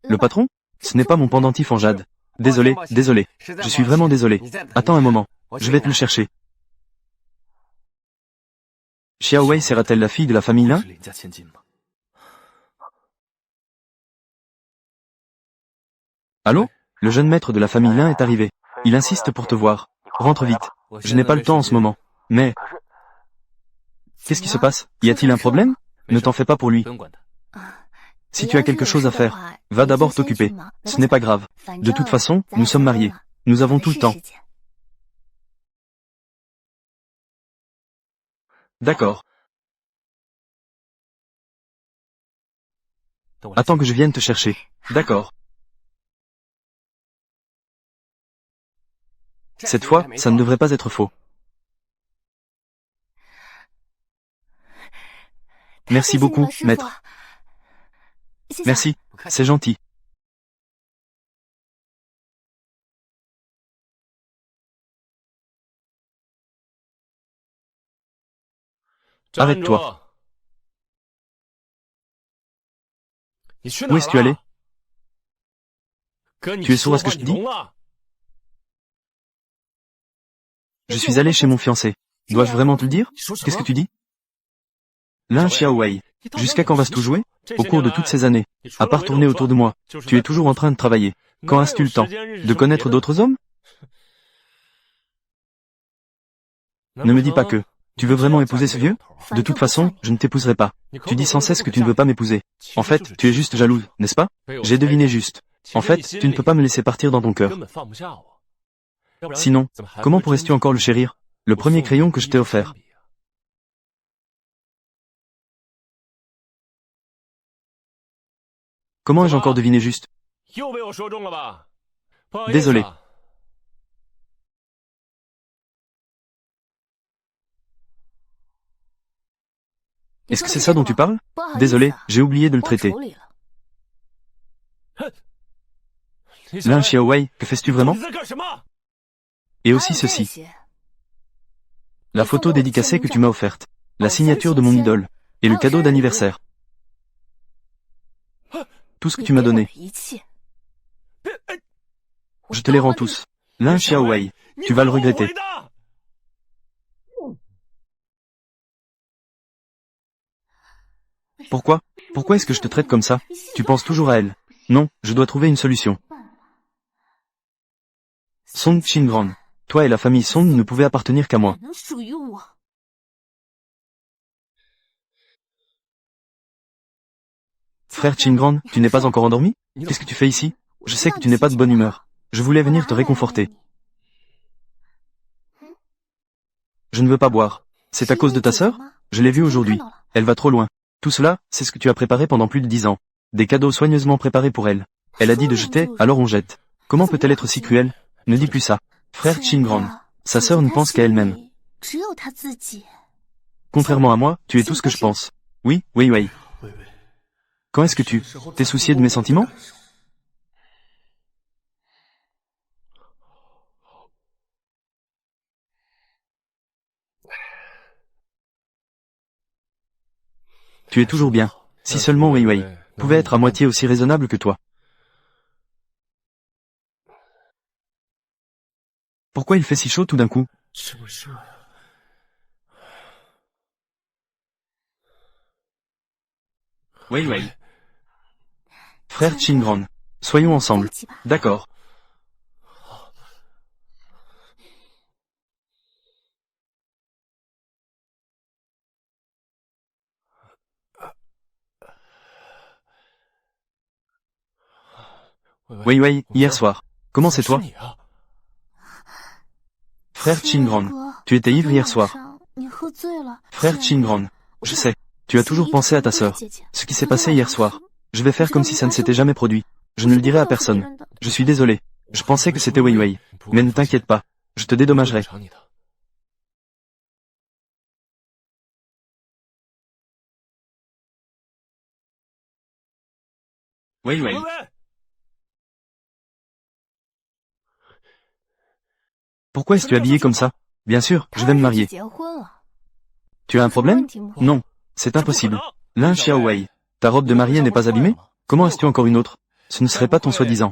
le patron? Ce n'est pas mon pendentif en jade. Désolé, désolé. Je suis vraiment désolé. Attends un moment. Je vais te le chercher. Xiao Wei sera-t-elle la fille de la famille Lin? Allô? Le jeune maître de la famille Lin est arrivé. Il insiste pour te voir. Rentre vite. Je n'ai pas le temps en ce moment. Mais... qu'est-ce qui se passe? Y a-t-il un problème? Ne t'en fais pas pour lui. Si tu as quelque chose à faire, va d'abord t'occuper. Ce n'est pas grave. De toute façon, nous sommes mariés. Nous avons tout le temps. D'accord. Attends que je vienne te chercher. D'accord. Cette fois, ça ne devrait pas être faux. Merci beaucoup, maître. Merci, c'est gentil. Arrête-toi. Où est-ce que tu allé? Tu es sourd à ce que je te dis? Je suis allé chez mon fiancé. Dois-je vraiment te le dire? Qu'est-ce que tu dis? Lin Xiaowei, jusqu'à quand vas-tu tout jouer? Au cours de toutes ces années, à part tourner autour de moi, tu es toujours en train de travailler. Quand as-tu le temps de connaître d'autres hommes? Ne me dis pas que tu veux vraiment épouser ce vieux? De toute façon, je ne t'épouserai pas. Tu dis sans cesse que tu ne veux pas m'épouser. En fait, tu es juste jalouse, n'est-ce pas? J'ai deviné juste. En fait, tu ne peux pas me laisser partir dans ton cœur. Sinon, comment pourrais-tu encore le chérir? Le premier crayon que je t'ai offert. Comment ai-je encore deviné juste? Désolé. Est-ce que c'est ça dont tu parles? Désolé, j'ai oublié de le traiter. Lin Xiaowei, que fais-tu vraiment? Et aussi ceci. La photo dédicacée que tu m'as offerte. La signature de mon idole. Et le cadeau d'anniversaire. Tout ce que tu m'as donné. Je te les rends tous. Lin Xiaowei, tu vas le regretter. Pourquoi? Pourquoi est-ce que je te traite comme ça? Tu penses toujours à elle. Non, je dois trouver une solution. Song Qingran, toi et la famille Song ne pouvez appartenir qu'à moi. Frère Qingran, tu n'es pas encore endormi? Qu'est-ce que tu fais ici? Je sais que tu n'es pas de bonne humeur. Je voulais venir te réconforter. Je ne veux pas boire. C'est à cause de ta sœur? Je l'ai vue aujourd'hui. Elle va trop loin. Tout cela, c'est ce que tu as préparé pendant plus de 10 ans. Des cadeaux soigneusement préparés pour elle. Elle a dit de jeter, alors on jette. Comment peut-elle être si cruelle? Ne dis plus ça. Frère Qingran, sa sœur ne pense qu'à elle-même. Contrairement à moi, tu es tout ce que je pense. Oui, oui, oui. Quand est-ce que tu t'es soucié de mes sentiments? Tu es toujours bien. Si seulement Wei Wei pouvait être à moitié aussi raisonnable que toi. Pourquoi il fait si chaud tout d'un coup? Wei Wei. Frère Qingran, soyons ensemble. D'accord. Wei Wei, hier soir. Comment c'est toi? Frère Qingran, tu étais ivre hier soir. Frère Qingran, je sais. Tu as toujours pensé à ta sœur. Ce qui s'est passé hier soir. Je vais faire comme si ça ne s'était jamais produit. Je ne le dirai à personne. Je suis désolé. Je pensais que c'était Wei Wei. Mais ne t'inquiète pas. Je te dédommagerai. Wei Wei. Pourquoi es-tu habillé comme ça? Bien sûr, je vais me marier. Tu as un problème? Non. C'est impossible. Lin Xiaowei. Ta robe de mariée n'est pas abîmée? Comment as-tu encore une autre? Ce ne serait pas ton soi-disant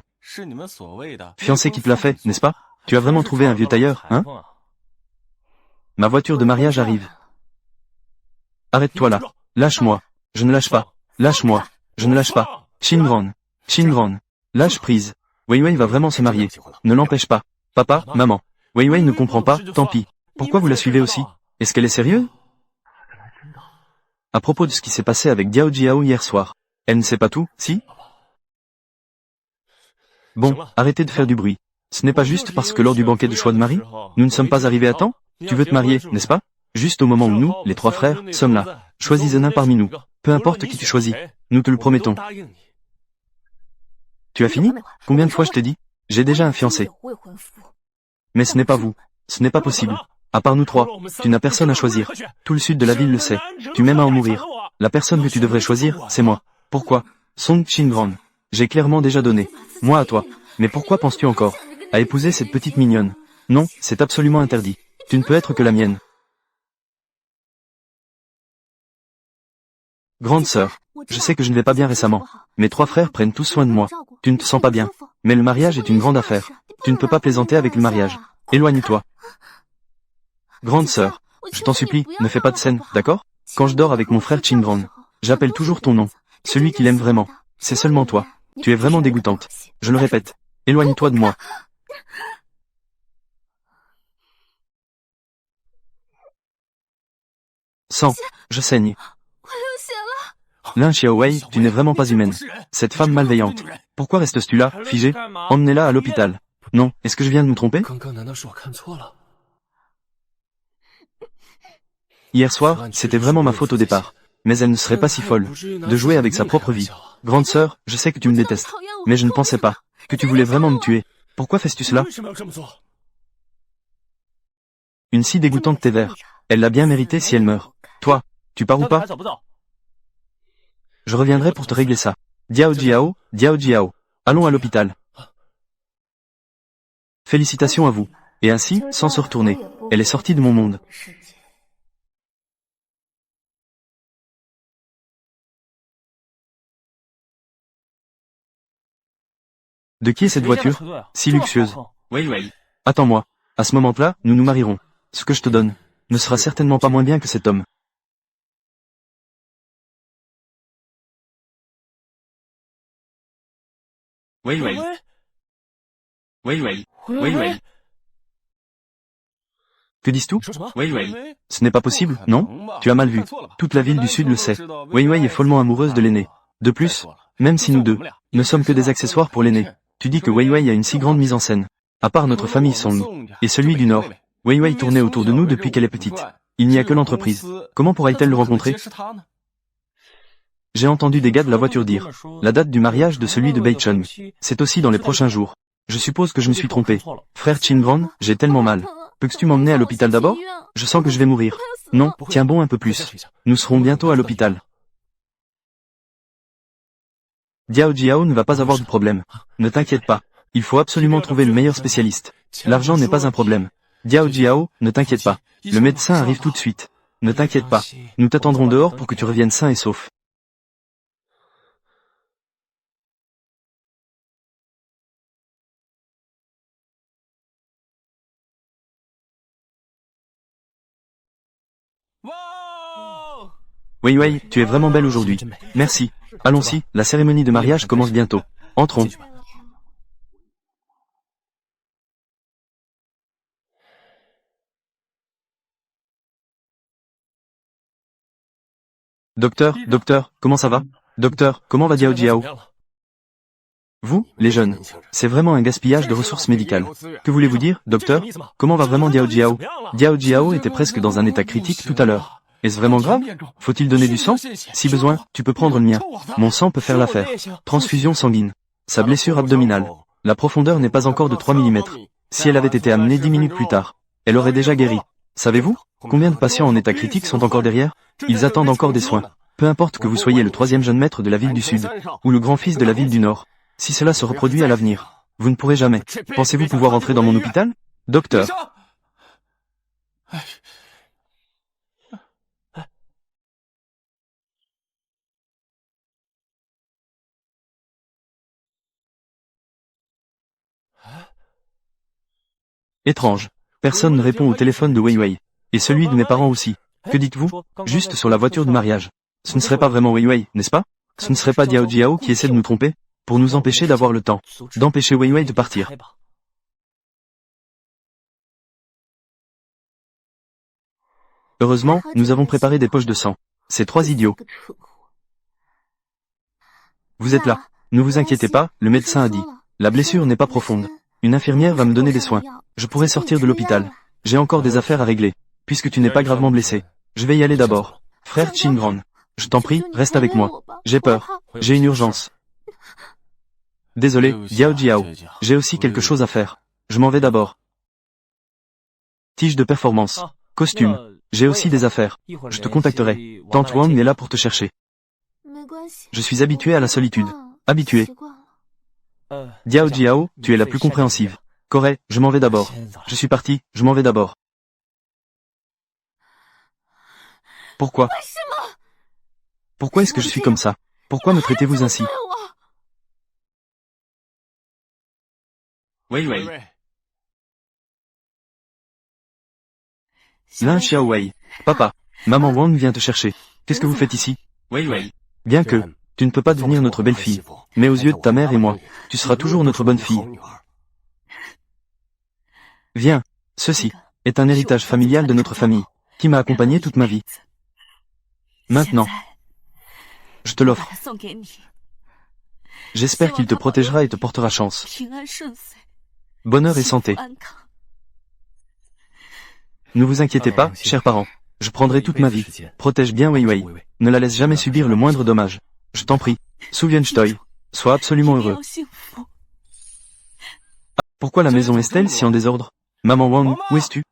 fiancé qui te l'a fait, n'est-ce pas? Tu as vraiment trouvé un vieux tailleur, hein? Ma voiture de mariage arrive. Arrête-toi là. Lâche-moi. Je ne lâche pas. Lâche-moi. Je ne lâche pas. Xingran. Xingran. Lâche prise. Wei Wei va vraiment se marier. Ne l'empêche pas. Papa, maman. Wei Wei ne comprend pas, tant pis. Pourquoi vous la suivez aussi? Est-ce qu'elle est sérieuse? À propos de ce qui s'est passé avec Diao Jiao hier soir. Elle ne sait pas tout, si? Bon, arrêtez de faire du bruit. Ce n'est pas juste parce que lors du banquet de choix de mari, nous ne sommes pas arrivés à temps? Tu veux te marier, n'est-ce pas? Juste au moment où nous, les trois frères, sommes là. Choisis un parmi nous. Peu importe qui tu choisis. Nous te le promettons. Tu as fini? Combien de fois je t'ai dit? J'ai déjà un fiancé. Mais ce n'est pas vous. Ce n'est pas possible. À part nous trois, tu n'as personne à choisir. Tout le sud de la ville le sait. Tu m'aimes à en mourir. La personne que tu devrais choisir, c'est moi. Pourquoi? Song Xingran. J'ai clairement déjà donné. Moi à toi. Mais pourquoi penses-tu encore à épouser cette petite mignonne? Non, c'est absolument interdit. Tu ne peux être que la mienne. Grande sœur, je sais que je ne vais pas bien récemment. Mes trois frères prennent tous soin de moi. Tu ne te sens pas bien. Mais le mariage est une grande affaire. Tu ne peux pas plaisanter avec le mariage. Éloigne-toi. Grande sœur, je t'en supplie, ne fais pas de scène, d'accord? Quand je dors avec mon frère Xingran, j'appelle toujours ton nom. Celui qu'il aime vraiment. C'est seulement toi. Tu es vraiment dégoûtante. Je le répète. Éloigne-toi de moi. Sang. Je saigne. Lin Xiaowei, tu n'es vraiment pas humaine. Cette femme malveillante. Pourquoi restes-tu là, figée? Emmenez-la à l'hôpital. Non, est-ce que je viens de me tromper? Hier soir, c'était vraiment ma faute au départ. Mais elle ne serait pas si folle de jouer avec sa propre vie. Grande sœur, je sais que tu me détestes. Mais je ne pensais pas que tu voulais vraiment me tuer. Pourquoi fais-tu cela? Une si dégoûtante Tévère. Elle l'a bien mérité si elle meurt. Toi, tu pars ou pas? Je reviendrai pour te régler ça. Diao Jiao, Diao Jiao. Allons à l'hôpital. Félicitations à vous. Et ainsi, sans se retourner, elle est sortie de mon monde. De qui est cette voiture, si luxueuse? Wei Wei. Attends-moi. À ce moment-là, nous nous marierons. Ce que je te donne ne sera certainement pas moins bien que cet homme. Wei Wei. Wei Wei. Wei Wei. Que dis-tu? Wei Wei. Ce n'est pas possible, non? Tu as mal vu. Toute la ville du Sud le sait. Wei Wei est follement amoureuse de l'aîné. De plus, même si nous deux ne sommes que des accessoires pour l'aîné, tu dis que Wei Wei a une si grande mise en scène. À part notre famille Song et celui du Nord, Wei Wei tournait autour de nous depuis qu'elle est petite. Il n'y a que l'entreprise. Comment pourra-t-elle le rencontrer? J'ai entendu des gars de la voiture dire la date du mariage de celui de Beichun. C'est aussi dans les prochains jours. Je suppose que je me suis trompé. Frère Xingran, j'ai tellement mal. Peux-tu m'emmener à l'hôpital d'abord? Je sens que je vais mourir. Non, tiens bon un peu plus. Nous serons bientôt à l'hôpital. Diao Jiao ne va pas avoir de problème. Ne t'inquiète pas. Il faut absolument trouver le meilleur spécialiste. L'argent n'est pas un problème. Diao Jiao, ne t'inquiète pas. Le médecin arrive tout de suite. Ne t'inquiète pas. Nous t'attendrons dehors pour que tu reviennes sain et sauf. Wei Wei, tu es vraiment belle aujourd'hui. Merci. Allons-y, la cérémonie de mariage commence bientôt. Entrons. Docteur, comment ça va? Docteur, comment va Diao Jiao? Vous, les jeunes, c'est vraiment un gaspillage de ressources médicales. Que voulez-vous dire, docteur? Comment va vraiment Diao Jiao? Diao Jiao était presque dans un état critique tout à l'heure. Est-ce vraiment grave? Faut-il donner du sang? Si besoin, tu peux prendre le mien. Mon sang peut faire l'affaire. Transfusion sanguine. Sa blessure abdominale. La profondeur n'est pas encore de 3 mm. Si elle avait été amenée 10 minutes plus tard, elle aurait déjà guéri. Savez-vous combien de patients en état critique sont encore derrière? Ils attendent encore des soins. Peu importe que vous soyez le 3e jeune maître de la ville du Sud, ou le grand-fils de la ville du Nord. Si cela se reproduit à l'avenir, vous ne pourrez jamais. Pensez-vous pouvoir entrer dans mon hôpital? Docteur. Étrange. Personne ne répond au téléphone de Wei Wei. Et celui de mes parents aussi. Que dites-vous? Juste sur la voiture de mariage. Ce ne serait pas vraiment Wei Wei, n'est-ce pas? Ce ne serait pas Diao Jiao qui essaie de nous tromper? Pour nous empêcher d'avoir le temps. D'empêcher Wei Wei de partir. Heureusement, nous avons préparé des poches de sang. Ces 3 idiots. Vous êtes là. Ne vous inquiétez pas, le médecin a dit. La blessure n'est pas profonde. Une infirmière va me donner des soins. Je pourrai sortir de l'hôpital. J'ai encore des affaires à régler. Puisque tu n'es pas gravement blessé. Je vais y aller d'abord. Frère Qingran. Je t'en prie, reste avec moi. J'ai peur. J'ai une urgence. Désolé, Diao Jiao. J'ai aussi quelque chose à faire. Je m'en vais d'abord. Tige de performance. Costume. J'ai aussi des affaires. Je te contacterai. Tante Wang est là pour te chercher. Je suis habitué à la solitude. Habitué. Diao Jiao, tu es la plus compréhensive. Corée, je m'en vais d'abord. Je suis parti, je m'en vais d'abord. Pourquoi? Pourquoi est-ce que je suis comme ça? Pourquoi me traitez-vous ainsi? Wei Wei. Lin Xiaowei. Papa. Maman Wang vient te chercher. Qu'est-ce que vous faites ici? Wei Wei. Bien que, tu ne peux pas devenir notre belle-fille. Mais aux yeux de ta mère et moi, tu seras toujours notre bonne fille. Viens. Ceci est un héritage familial de notre famille, qui m'a accompagné toute ma vie. Maintenant, je te l'offre. J'espère qu'il te protégera et te portera chance. Bonheur et santé. Ne vous inquiétez pas, chers parents. Je prendrai toute ma vie. Protège bien Wei Wei. Ne la laisse jamais subir le moindre dommage. Je t'en prie. Souviens-toi. Sois absolument heureux. Pourquoi la maison est-elle si en désordre? Maman Wang, où es-tu?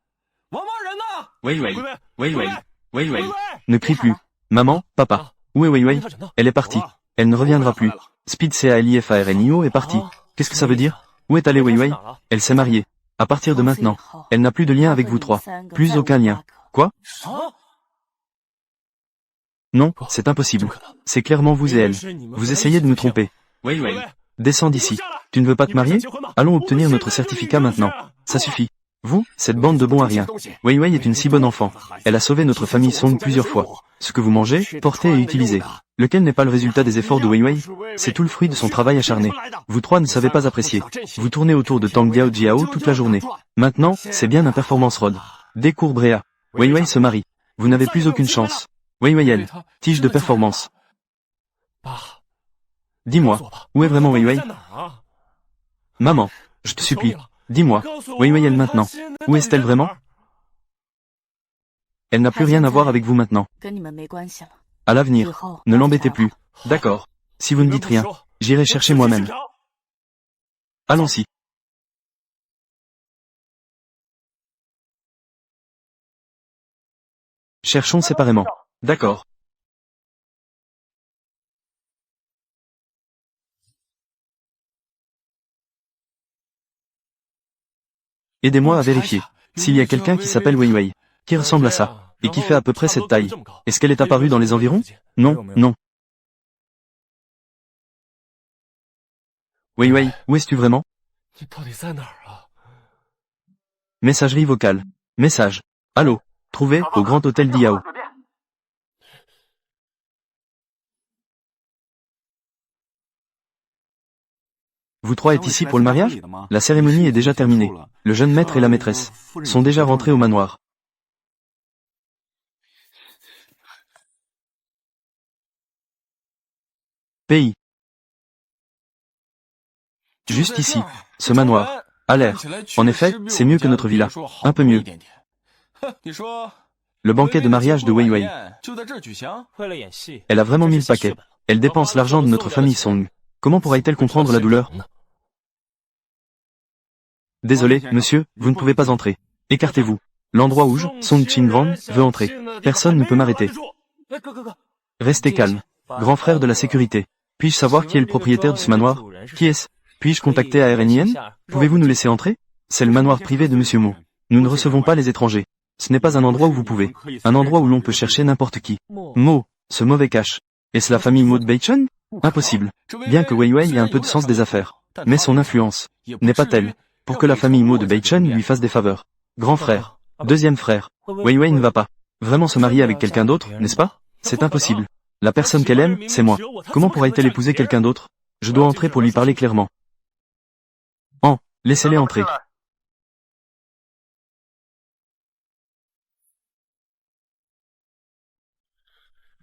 Wei Wei. Wei Wei. Wei Wei. Ne crie plus. Maman, papa. Où est Wei Wei? Elle est partie. Elle ne reviendra plus. Speed CALIFARNIO est partie. Qu'est-ce que ça veut dire? Où est allée Wei Wei? Elle s'est mariée. À partir de maintenant, elle n'a plus de lien avec vous trois. Plus aucun lien. Quoi? Non, c'est impossible. C'est clairement vous et elle. Vous essayez de me tromper. Wei Wei. Descends d'ici. Tu ne veux pas te marier? Allons obtenir notre certificat maintenant. Ça suffit. Vous, cette bande de bons à rien. Wei Wei est une si bonne enfant. Elle a sauvé notre famille Song plusieurs fois. Ce que vous mangez, portez et utilisez. Lequel n'est pas le résultat des efforts de Wei Wei? C'est tout le fruit de son travail acharné. Vous trois ne savez pas apprécier. Vous tournez autour de Tang Diao Jiao toute la journée. Maintenant, c'est bien un performance rod. Décours Bréa. Wei Wei se marie. Vous n'avez plus aucune chance. Wei Wei elle. Tige de performance. Dis-moi, où est vraiment Wei Wei? Maman, je te supplie, dis-moi, Wei Wei elle maintenant. Où est-elle vraiment? Elle n'a plus rien à voir avec vous maintenant. À l'avenir, ne l'embêtez plus. D'accord. Si vous ne dites rien, j'irai chercher moi-même. Allons-y. Cherchons séparément. D'accord. Aidez-moi à vérifier. S'il y a quelqu'un qui s'appelle Wei Wei, qui ressemble à ça, et qui fait à peu près cette taille, est-ce qu'elle est apparue dans les environs? Non, non. Wei Wei, où es-tu vraiment? Messagerie vocale. Message. Allô. Trouvé, au Grand Hôtel d'Iao. Vous trois êtes ici pour le mariage? La cérémonie est déjà terminée. Le jeune maître et la maîtresse sont déjà rentrés au manoir. Pays. Juste ici. Ce manoir. A l'air. En effet, c'est mieux que notre villa. Un peu mieux. Le banquet de mariage de Wei Wei. Elle a vraiment mis le paquet. Elle dépense l'argent de notre famille Song. Comment pourra-t-elle comprendre la douleur? Désolé, monsieur, vous ne pouvez pas entrer. Écartez-vous. L'endroit où Song Qingran veut entrer. Personne ne peut m'arrêter. Restez calme. Grand frère de la sécurité. Puis-je savoir qui est le propriétaire de ce manoir? Qui est-ce? Puis-je contacter ARNIN? Pouvez-vous nous laisser entrer? C'est le manoir privé de Monsieur Mo. Nous ne recevons pas les étrangers. Ce n'est pas un endroit où vous pouvez. Un endroit où l'on peut chercher n'importe qui. Mo, ce mauvais cache. Est-ce la famille Mo de Beichun? Impossible. Bien que Wei Wei ait un peu de sens des affaires. Mais son influence n'est pas telle pour que la famille Mo de Beichun lui fasse des faveurs. Grand frère. Deuxième frère. Wei Wei ne va pas vraiment se marier avec quelqu'un d'autre, n'est-ce pas? C'est impossible. La personne qu'elle aime, c'est moi. Comment pourrait-elle épouser quelqu'un d'autre? Je dois entrer pour lui parler clairement. Laissez-les entrer.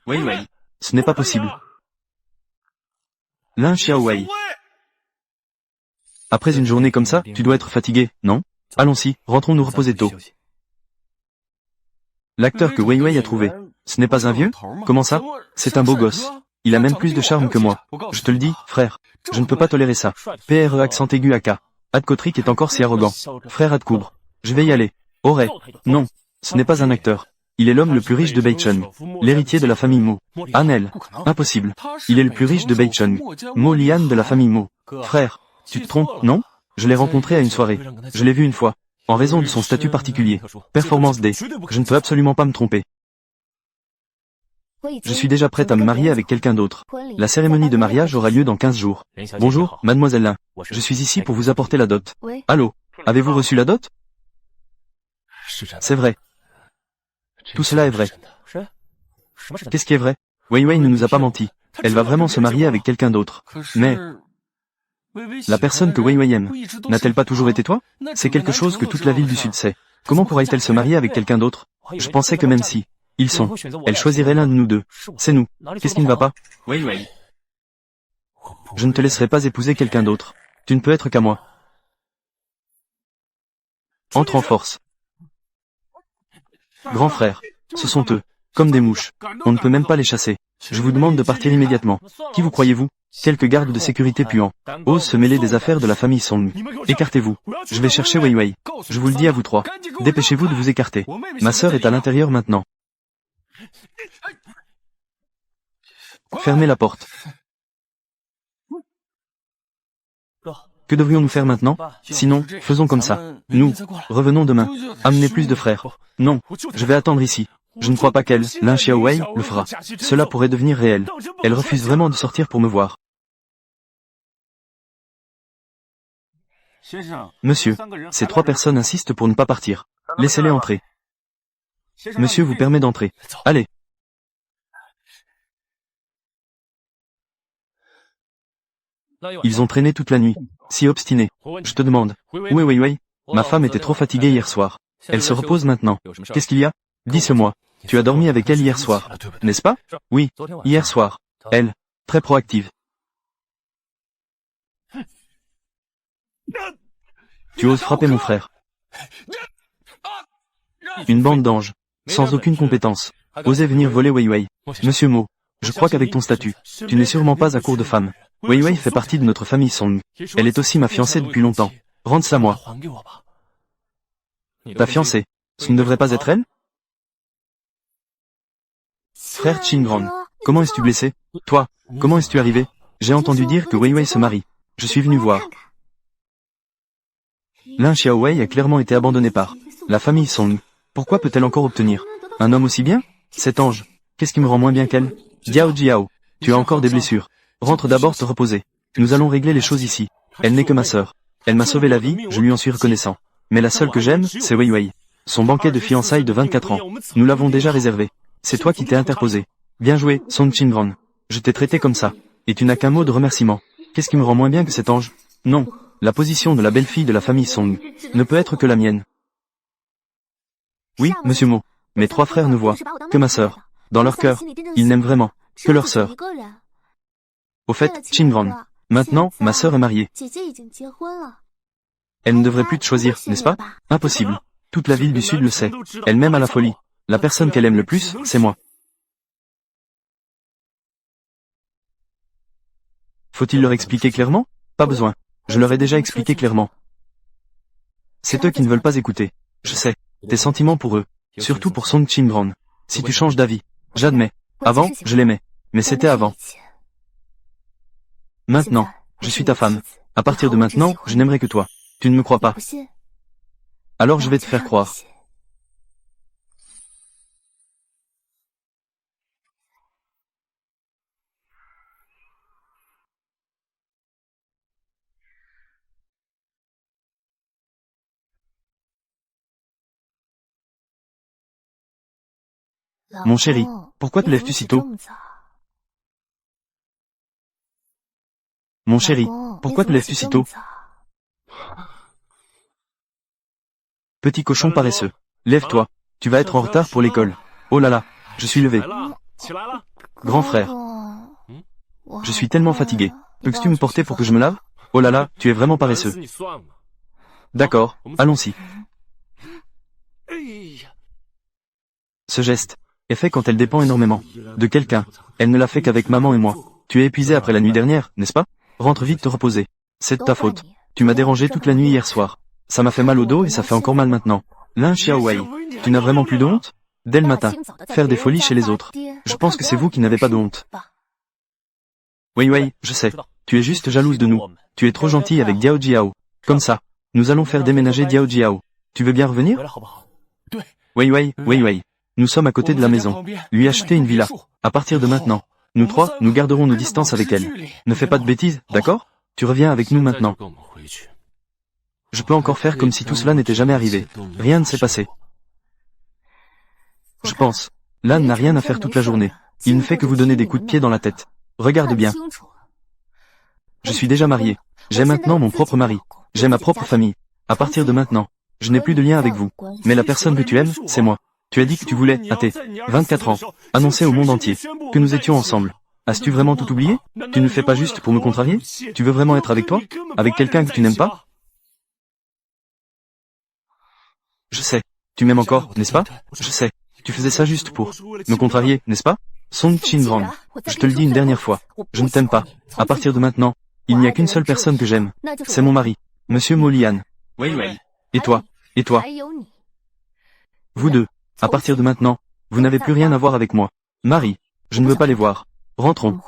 Wei Wei. Ce n'est pas possible. Lin Xiaowei. Après une journée comme ça, tu dois être fatigué, non? Allons-y, rentrons nous reposer tôt. L'acteur que Wei Wei a trouvé, ce n'est pas un vieux? Comment ça? C'est un beau gosse. Il a même plus de charme que moi. Je te le dis, frère. Je ne peux pas tolérer ça. PRE accent aigu AK. Adkotrick est encore si arrogant. Frère Adkour. Je vais y aller. Auré. Non. Ce n'est pas un acteur. Il est l'homme le plus riche de Beichun. L'héritier de la famille Mo. Anel. Impossible. Il est le plus riche de Beichun. Mo Lian de la famille Mo. Frère. Tu te trompes, non? Je l'ai rencontré à une soirée. Je l'ai vu une fois. En raison de son statut particulier. Performance D. Je ne peux absolument pas me tromper. Je suis déjà prête à me marier avec quelqu'un d'autre. La cérémonie de mariage aura lieu dans 15 jours. Bonjour, mademoiselle Lin. Je suis ici pour vous apporter la dot. Allô? Avez-vous reçu la dot? C'est vrai. Tout cela est vrai. Qu'est-ce qui est vrai? Wei Wei ne nous a pas menti. Elle va vraiment se marier avec quelqu'un d'autre. Mais la personne que Wei Wei aime, n'a-t-elle pas toujours été toi? C'est quelque chose que toute la ville du Sud sait. Comment pourrait-elle se marier avec quelqu'un d'autre? Je pensais que même si ils sont, elle choisirait l'un de nous deux. C'est nous. Qu'est-ce qui ne va pas? Wei Wei. Je ne te laisserai pas épouser quelqu'un d'autre. Tu ne peux être qu'à moi. Entre en force. Grand frère, ce sont eux, comme des mouches. On ne peut même pas les chasser. Je vous demande de partir immédiatement. Qui vous croyez-vous? Quelques gardes de sécurité puants osent se mêler des affaires de la famille Song. Écartez-vous. Je vais chercher Wei Wei. Je vous le dis à vous trois. Dépêchez-vous de vous écarter. Ma sœur est à l'intérieur maintenant. Fermez la porte. Que devrions-nous faire maintenant? Sinon, faisons comme ça. Nous, revenons demain. Amenez plus de frères. Non, je vais attendre ici. Je ne crois pas qu'elle, Lin Xiaowei, le fera. Cela pourrait devenir réel. Elle refuse vraiment de sortir pour me voir. Monsieur, ces 3 personnes insistent pour ne pas partir. Laissez-les entrer. Monsieur vous permet d'entrer. Allez. Ils ont traîné toute la nuit. Si obstinés. Je te demande. Où est Wei Wei? Ma femme était trop fatiguée hier soir. Elle se repose maintenant. Qu'est-ce qu'il y a? Dis-le-moi. Tu as dormi avec elle hier soir, n'est-ce pas? Oui, hier soir. Elle, très proactive. Tu oses frapper mon frère. Une bande d'anges, sans aucune compétence, osait venir voler Wei Wei. Monsieur Mo, je crois qu'avec ton statut, tu n'es sûrement pas à court de femmes. Wei Wei fait partie de notre famille Song. Elle est aussi ma fiancée depuis longtemps. Rends-la moi. Ta fiancée, ce ne devrait pas être elle? Frère Qingran, comment es-tu blessé? Toi, comment es-tu arrivé? J'ai entendu dire que Wei Wei se marie. Je suis venu voir. Lin Xiaowei a clairement été abandonné par la famille Song. Pourquoi peut-elle encore obtenir un homme aussi bien? Cet ange, qu'est-ce qui me rend moins bien qu'elle? Diao Jiao, tu as encore des blessures. Rentre d'abord te reposer. Nous allons régler les choses ici. Elle n'est que ma sœur. Elle m'a sauvé la vie, je lui en suis reconnaissant. Mais la seule que j'aime, c'est Wei Wei. Son banquet de fiançailles de 24 ans. Nous l'avons déjà réservé. C'est toi qui t'es interposé. Bien joué, Song Qingran. Je t'ai traité comme ça. Et tu n'as qu'un mot de remerciement. Qu'est-ce qui me rend moins bien que cet ange? Non. La position de la belle-fille de la famille Song ne peut être que la mienne. Oui, monsieur Mo. Mes 3 frères ne voient que ma sœur. Dans leur cœur, ils n'aiment vraiment que leur sœur. Au fait, Qingran, maintenant, ma sœur est mariée. Elle ne devrait plus te choisir, n'est-ce pas? Impossible. Toute la ville du Sud le sait. Elle m'aime à la folie. La personne qu'elle aime le plus, c'est moi. Faut-il leur expliquer clairement? Pas besoin. Je leur ai déjà expliqué clairement. C'est eux qui ne veulent pas écouter. Je sais. Tes sentiments pour eux. Surtout pour Song Qingrong. Si tu changes d'avis. J'admets. Avant, je l'aimais. Mais c'était avant. Maintenant, je suis ta femme. À partir de maintenant, je n'aimerai que toi. Tu ne me crois pas. Alors je vais te faire croire. Mon chéri, pourquoi te lèves-tu si tôt? Mon chéri, pourquoi te lèves-tu si tôt? Petit cochon paresseux. Lève-toi. Tu vas être en retard pour l'école. Oh là là, je suis levé. Grand frère. Je suis tellement fatigué. Peux-tu me porter pour que je me lave? Oh là là, tu es vraiment paresseux. D'accord, allons-y. Ce geste est fait quand elle dépend énormément de quelqu'un. Elle ne l'a fait qu'avec maman et moi. Tu es épuisé après la nuit dernière, n'est-ce pas? Rentre vite te reposer. C'est de ta faute. Tu m'as dérangé toute la nuit hier soir. Ça m'a fait mal au dos et ça fait encore mal maintenant. Lin Xiaowei, tu n'as vraiment plus de honte? Dès le matin, faire des folies chez les autres. Je pense que c'est vous qui n'avez pas de honte. Oui, je sais. Tu es juste jalouse de nous. Tu es trop gentille avec Diao Jiao. Comme ça, nous allons faire déménager Diao Jiao. Tu veux bien revenir? Oui. Nous sommes à côté de la maison. Lui acheter une villa. À partir de maintenant, nous trois, nous garderons nos distances avec elle. Ne fais pas de bêtises, d'accord? Tu reviens avec nous maintenant. Je peux encore faire comme si tout cela n'était jamais arrivé. Rien ne s'est passé. Je pense. Lan n'a rien à faire toute la journée. Il ne fait que vous donner des coups de pied dans la tête. Regarde bien. Je suis déjà marié. J'ai maintenant mon propre mari. J'ai ma propre famille. À partir de maintenant, je n'ai plus de lien avec vous. Mais la personne que tu aimes, c'est moi. Tu as dit que tu voulais, à tes 24 ans, annoncer au monde entier que nous étions ensemble. As-tu vraiment tout oublié? Tu ne le fais pas juste pour me contrarier? Tu veux vraiment être avec toi? Avec quelqu'un que tu n'aimes pas? Je sais. Tu m'aimes encore, n'est-ce pas? Je sais. Tu faisais ça juste pour me contrarier, n'est-ce pas? Song Qingrong, je te le dis une dernière fois. Je ne t'aime pas. À partir de maintenant, il n'y a qu'une seule personne que j'aime. C'est mon mari. Monsieur Mo Lian. Oui. Et toi? Et toi? Vous deux. À partir de maintenant, vous n'avez plus rien à voir avec moi. Marie, je ne veux pas les voir. Rentrons.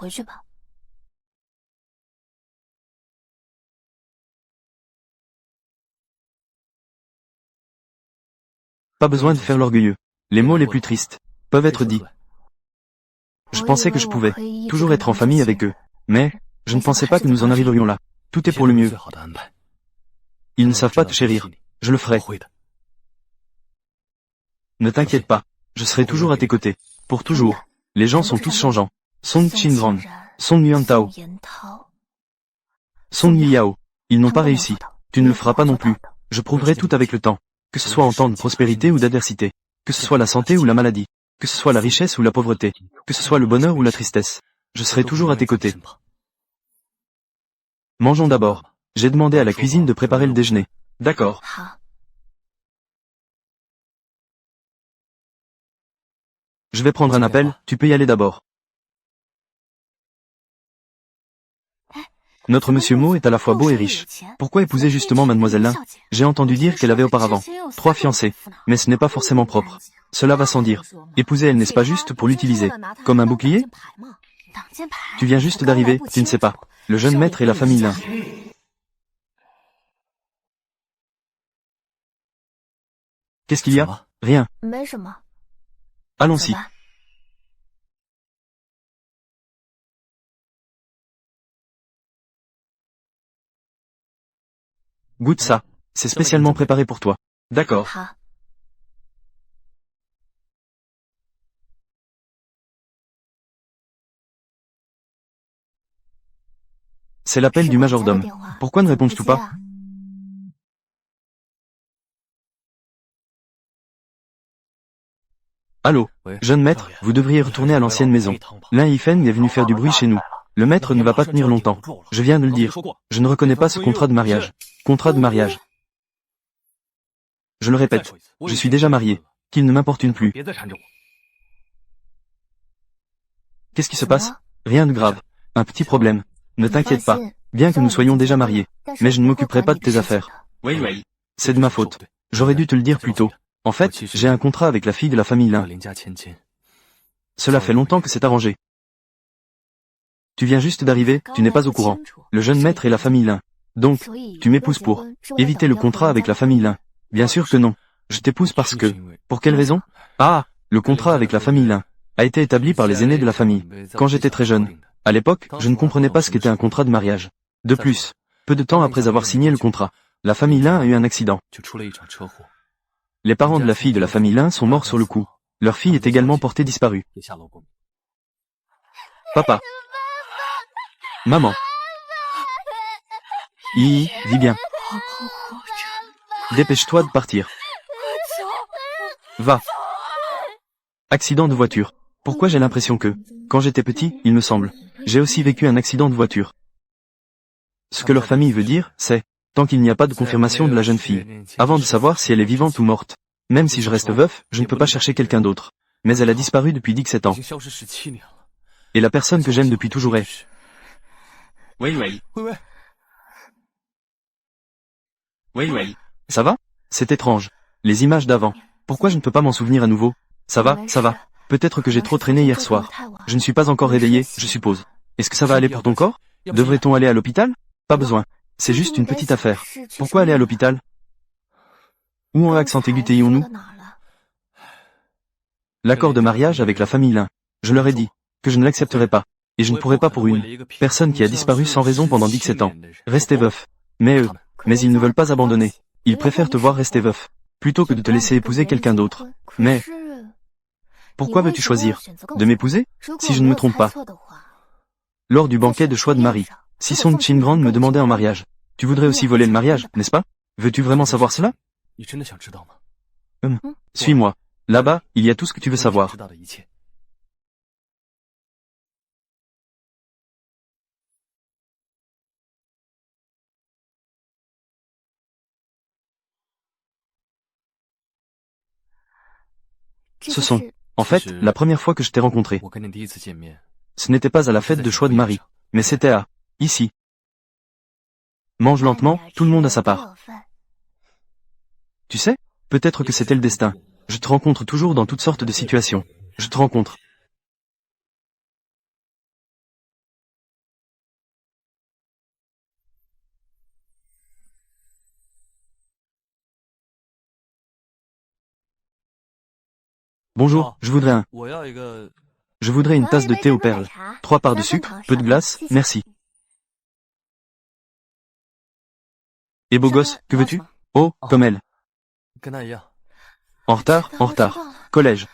Pas besoin de faire l'orgueilleux. Les mots les plus tristes peuvent être dits. Je pensais que je pouvais toujours être en famille avec eux. Mais, je ne pensais pas que nous en arriverions là. Tout est pour le mieux. Ils ne savent pas te chérir. Je le ferai. Ne t'inquiète pas. Je serai toujours à tes côtés. Pour toujours. Les gens sont tous changeants. Song Qingrong, Song Yuantao, Song Yao. Ils n'ont pas réussi. Tu ne le feras pas non plus. Je prouverai tout avec le temps. Que ce soit en temps de prospérité ou d'adversité. Que ce soit la santé ou la maladie. Que ce soit la richesse ou la pauvreté. Que ce soit le bonheur ou la tristesse. Je serai toujours à tes côtés. Mangeons d'abord. J'ai demandé à la cuisine de préparer le déjeuner. D'accord. Je vais prendre un appel, tu peux y aller d'abord. Notre monsieur Mo est à la fois beau et riche. Pourquoi épouser justement mademoiselle Lin? J'ai entendu dire qu'elle avait auparavant 3 fiancés. Mais ce n'est pas forcément propre. Cela va sans dire. Épouser elle n'est-ce pas juste pour l'utiliser comme un bouclier? Tu viens juste d'arriver, tu ne sais pas. Le jeune maître et la famille Lin. Qu'est-ce qu'il y a? Rien. Allons-y. Goûte ça. C'est spécialement préparé pour toi. D'accord. C'est l'appel du majordome. Pourquoi ne réponds-tu pas? Allô, jeune maître, vous devriez retourner à l'ancienne maison. Lin Yifeng est venu faire du bruit chez nous. Le maître ne va pas tenir longtemps. Je viens de le dire. Je ne reconnais pas ce contrat de mariage. Contrat de mariage. Je le répète, je suis déjà marié. Qu'il ne m'importune plus. Qu'est-ce qui se passe? Rien de grave. Un petit problème. Ne t'inquiète pas, bien que nous soyons déjà mariés, mais je ne m'occuperai pas de tes affaires. C'est de ma faute. J'aurais dû te le dire plus tôt. En fait, j'ai un contrat avec la fille de la famille Lin. Cela fait longtemps que c'est arrangé. Tu viens juste d'arriver, tu n'es pas au courant. Le jeune maître et la famille Lin. Donc, tu m'épouses pour éviter le contrat avec la famille Lin. Bien sûr que non. Je t'épouse parce que... Pour quelle raison? Ah, le contrat avec la famille Lin a été établi par les aînés de la famille, quand j'étais très jeune. À l'époque, je ne comprenais pas ce qu'était un contrat de mariage. De plus, peu de temps après avoir signé le contrat, la famille Lin a eu un accident. Les parents de la fille de la famille Lin sont morts sur le coup. Leur fille est également portée disparue. Papa. Maman. Yi, vis bien. Dépêche-toi de partir. Va. Accident de voiture. Pourquoi j'ai l'impression que, quand j'étais petit, il me semble, j'ai aussi vécu un accident de voiture. Ce que leur famille veut dire, c'est, tant qu'il n'y a pas de confirmation de la jeune fille, avant de savoir si elle est vivante ou morte. Même si je reste veuf, je ne peux pas chercher quelqu'un d'autre. Mais elle a disparu depuis 17 ans. Et la personne que j'aime depuis toujours est... Ça va? C'est étrange. Les images d'avant. Pourquoi je ne peux pas m'en souvenir à nouveau? Ça va, ça va. Peut-être que j'ai trop traîné hier soir. Je ne suis pas encore réveillé, je suppose. Est-ce que ça va aller pour ton corps? Devrait-on aller à l'hôpital? Pas besoin. C'est juste une petite affaire. Pourquoi aller à l'hôpital? Où en accent aigu nous? L'accord de mariage avec la famille Lin. Je leur ai dit que je ne l'accepterai pas. Et je ne pourrai pas pour une personne qui a disparu sans raison pendant 17 ans. Rester veuf. Mais ils ne veulent pas abandonner. Ils préfèrent te voir rester veuf, plutôt que de te laisser épouser quelqu'un d'autre. Mais, pourquoi veux-tu choisir de m'épouser, si je ne me trompe pas? Lors du banquet de choix de Marie, si Song Qingrand me demandait en mariage, tu voudrais aussi voler le mariage, n'est-ce pas? Veux-tu vraiment savoir cela? Suis-moi. Là-bas, il y a tout ce que tu veux savoir. Ce sont, en fait, la première fois que je t'ai rencontré. Ce n'était pas à la fête de choix de Marie, mais c'était à, ici. Mange lentement, tout le monde a sa part. Tu sais, peut-être que c'était le destin. Je te rencontre toujours dans toutes sortes de situations. Je te rencontre. Bonjour, je voudrais une tasse de thé aux perles. 3 parts de sucre, peu de glace, merci. Et beau gosse, que veux-tu? Oh, comme elle. En retard, en retard. Collège.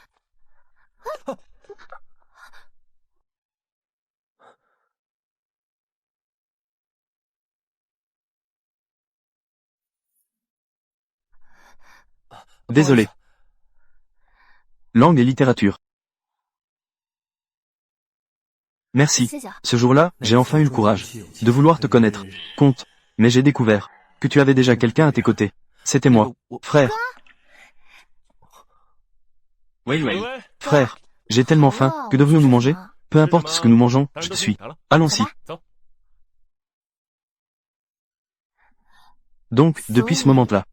Désolé. Langue et littérature. Merci. Ce jour-là, j'ai enfin eu le courage de vouloir te connaître. Compte. Mais j'ai découvert que tu avais déjà quelqu'un à tes côtés. C'était moi. Frère. Frère. J'ai tellement faim, que devrions-nous manger? Peu importe ce que nous mangeons, je te suis. Allons-y. Donc, depuis ce moment-là,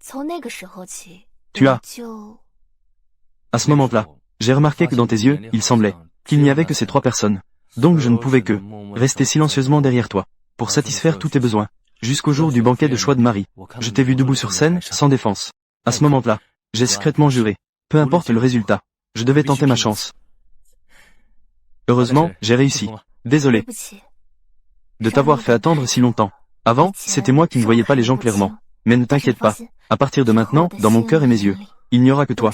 tu as... À ce moment-là, j'ai remarqué que dans tes yeux, il semblait qu'il n'y avait que ces 3 personnes. Donc je ne pouvais que rester silencieusement derrière toi, pour satisfaire tous tes besoins. Jusqu'au jour du banquet de choix de Marie. Je t'ai vu debout sur scène, sans défense. À ce moment-là, j'ai secrètement juré. Peu importe le résultat, je devais tenter ma chance. Heureusement, j'ai réussi. Désolé de t'avoir fait attendre si longtemps. Avant, c'était moi qui ne voyais pas les gens clairement. Mais ne t'inquiète pas. À partir de maintenant, dans mon cœur et mes yeux, il n'y aura que toi.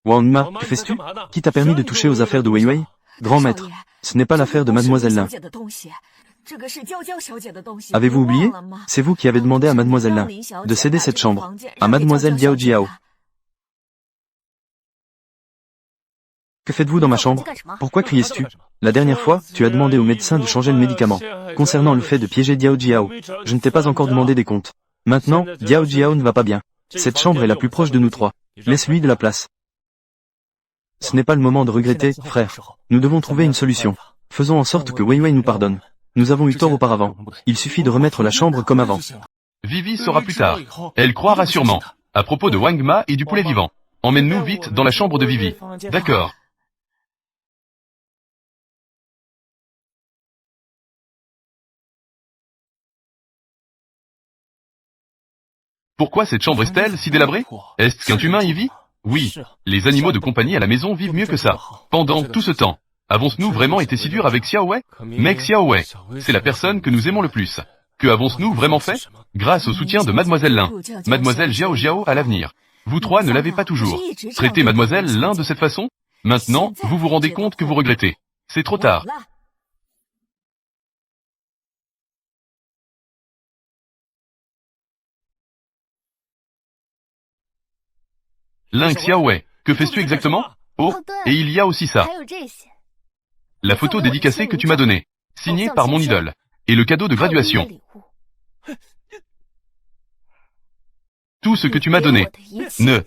Wang Ma, que fais-tu? Qui t'a permis de toucher aux affaires de Wei Wei? Grand maître, ce n'est pas l'affaire de Mademoiselle Lin. Avez-vous oublié? C'est vous qui avez demandé à Mademoiselle Lin de céder cette chambre à Mademoiselle Diao Jiao. Que faites-vous dans ma chambre? Pourquoi criais-tu? La dernière fois, tu as demandé au médecin de changer le médicament. Concernant le fait de piéger Diao Jiao, je ne t'ai pas encore demandé des comptes. Maintenant, Diao Jiao ne va pas bien. Cette chambre est la plus proche de nous trois. Laisse-lui de la place. Ce n'est pas le moment de regretter, frère. Nous devons trouver une solution. Faisons en sorte que Wei Wei nous pardonne. Nous avons eu tort auparavant. Il suffit de remettre la chambre comme avant. Vivi saura plus tard. Elle croira sûrement. À propos de Wang Ma et du poulet vivant. Emmène-nous vite dans la chambre de Vivi. D'accord. Pourquoi cette chambre est-elle si délabrée? Est-ce qu'un humain y vit? Oui. Les animaux de compagnie à la maison vivent mieux que ça. Pendant tout ce temps, avons-nous vraiment été si durs avec Xiao Wei? Mec Xiao Wei, c'est la personne que nous aimons le plus. Que avons-nous vraiment fait? Grâce au soutien de Mademoiselle Lin, Mademoiselle Jiao Jiao à l'avenir. Vous trois ne l'avez pas toujours. Traitez Mademoiselle Lin de cette façon? Maintenant, vous vous rendez compte que vous regrettez. C'est trop tard. Lin Xiaowei, que fais-tu exactement? Oh, et il y a aussi ça. La photo dédicacée que tu m'as donnée, signée par mon idole, et le cadeau de graduation. Tout ce que tu m'as donné. Ne.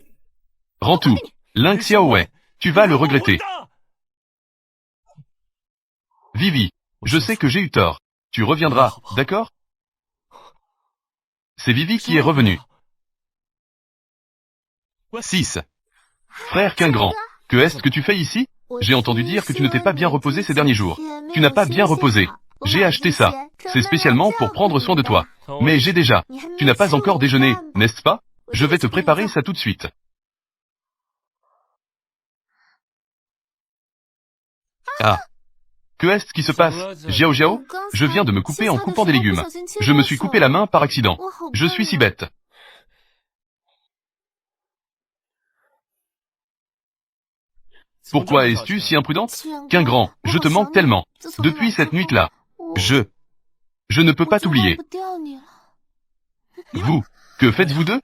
Rends tout. Lin Xiaowei, tu vas le regretter. Vivi, je sais que j'ai eu tort. Tu reviendras, d'accord? C'est Vivi qui est revenue. 6. Frère Quingrand, que est-ce que tu fais ici? J'ai entendu dire que tu ne t'es pas bien reposé ces derniers jours. Tu n'as pas bien reposé. J'ai acheté ça. C'est spécialement pour prendre soin de toi. Mais j'ai déjà. Tu n'as pas encore déjeuné, n'est-ce pas? Je vais te préparer ça tout de suite. Ah. Que est-ce qui se passe? Jiao Jiao? Je viens de me couper en coupant des légumes. Je me suis coupé la main par accident. Je suis si bête. Pourquoi es-tu si imprudente? Quingrand, je te manque tellement. Depuis cette nuit-là. Je ne peux pas t'oublier. Vous, que faites-vous deux?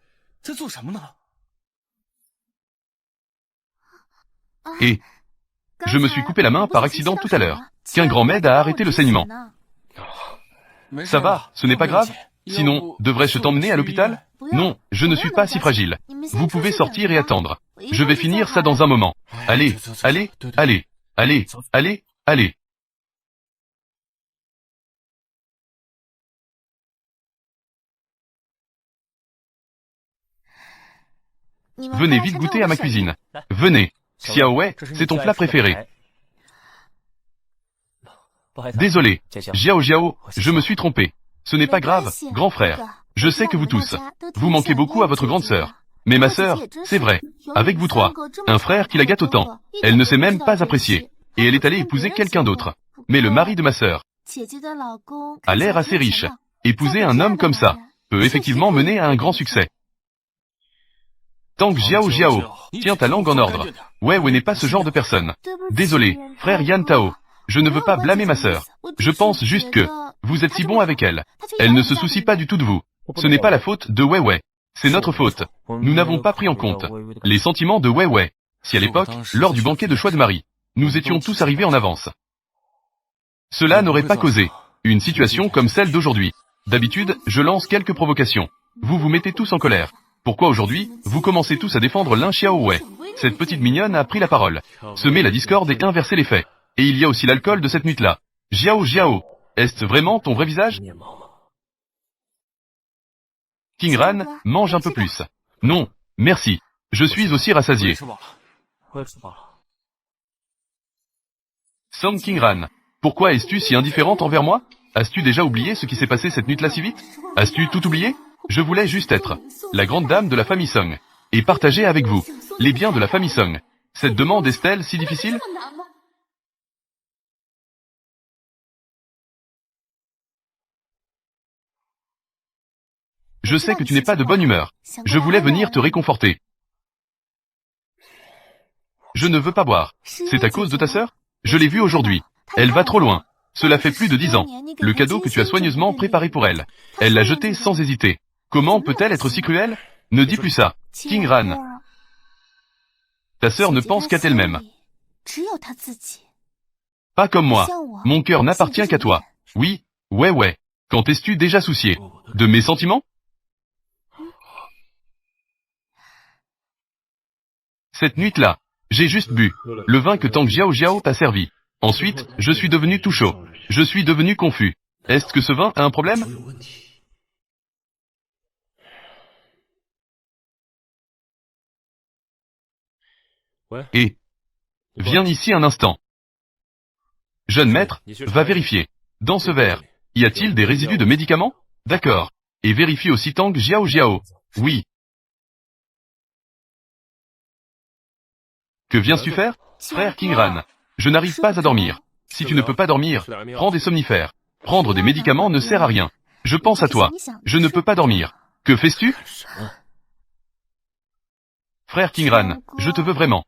Et je me suis coupé la main par accident tout à l'heure. Quingrand m'aide à arrêter le saignement. Ça va, ce n'est pas grave? Sinon, devrais-je t'emmener à l'hôpital? Non, je ne suis pas si fragile. Vous pouvez sortir et attendre. Je vais finir ça dans un moment. Allez, allez, allez, allez, allez, allez. Venez vite goûter à ma cuisine. Venez. Xiaowei, c'est ton plat préféré. Désolé. Jiao Jiao, je me suis trompé. Ce n'est pas grave, grand frère. Je sais que vous tous, vous manquez beaucoup à votre grande sœur. Mais ma sœur, c'est vrai, avec vous trois, un frère qui la gâte autant, elle ne sait même pas apprécier. Et elle est allée épouser quelqu'un d'autre. Mais le mari de ma sœur a l'air assez riche. Épouser un homme comme ça peut effectivement mener à un grand succès. Tang Jiao Jiao, tiens ta langue en ordre. Ouais n'est pas ce genre de personne. Désolé, frère Yan Tao. Je ne veux pas blâmer ma sœur. Je pense juste que vous êtes si bon avec elle. Elle ne se soucie pas du tout de vous. Ce n'est pas la faute de Wei. C'est notre faute. Nous n'avons pas pris en compte les sentiments de Wei. Si à l'époque, lors du banquet de choix de Marie, nous étions tous arrivés en avance, cela n'aurait pas causé une situation comme celle d'aujourd'hui. D'habitude, je lance quelques provocations. Vous vous mettez tous en colère. Pourquoi aujourd'hui, vous commencez tous à défendre Lin Xiaowei? Cette petite mignonne a pris la parole. Semer la discorde et inverser les faits. Et il y a aussi l'alcool de cette nuit-là. Jiao Jiao, est-ce vraiment ton vrai visage? Qingran, mange un peu plus. Non, merci. Je suis aussi rassasié. Song Qingran, pourquoi es-tu si indifférente envers moi? As-tu déjà oublié ce qui s'est passé cette nuit-là si vite? As-tu tout oublié? Je voulais juste être la grande dame de la famille Song et partager avec vous les biens de la famille Song. Cette demande est-elle si difficile? Je sais que tu n'es pas de bonne humeur. Je voulais venir te réconforter. Je ne veux pas boire. C'est à cause de ta sœur? Je l'ai vue aujourd'hui. Elle va trop loin. Cela fait plus de 10 ans. Le cadeau que tu as soigneusement préparé pour elle. Elle l'a jeté sans hésiter. Comment peut-elle être si cruelle? Ne dis plus ça. King Ran. Ta sœur ne pense qu'à elle-même. Pas comme moi. Mon cœur n'appartient qu'à toi. Oui, ouais. Quand t'es-tu déjà soucié? De mes sentiments? Cette nuit-là, j'ai juste bu le vin que Tang Jiao t'a servi. Ensuite, je suis devenu tout chaud. Je suis devenu confus. Est-ce que ce vin a un problème? Et viens ici un instant. Jeune maître, va vérifier. Dans ce verre, y a-t-il des résidus de médicaments? D'accord. Et vérifie aussi Tang Jiao. Oui. Que viens-tu faire? Frère King Ran, je n'arrive pas à dormir. Si tu ne peux pas dormir, prends des somnifères. Prendre des médicaments ne sert à rien. Je pense à toi. Je ne peux pas dormir. Que fais-tu? Frère King Ran, je te veux vraiment.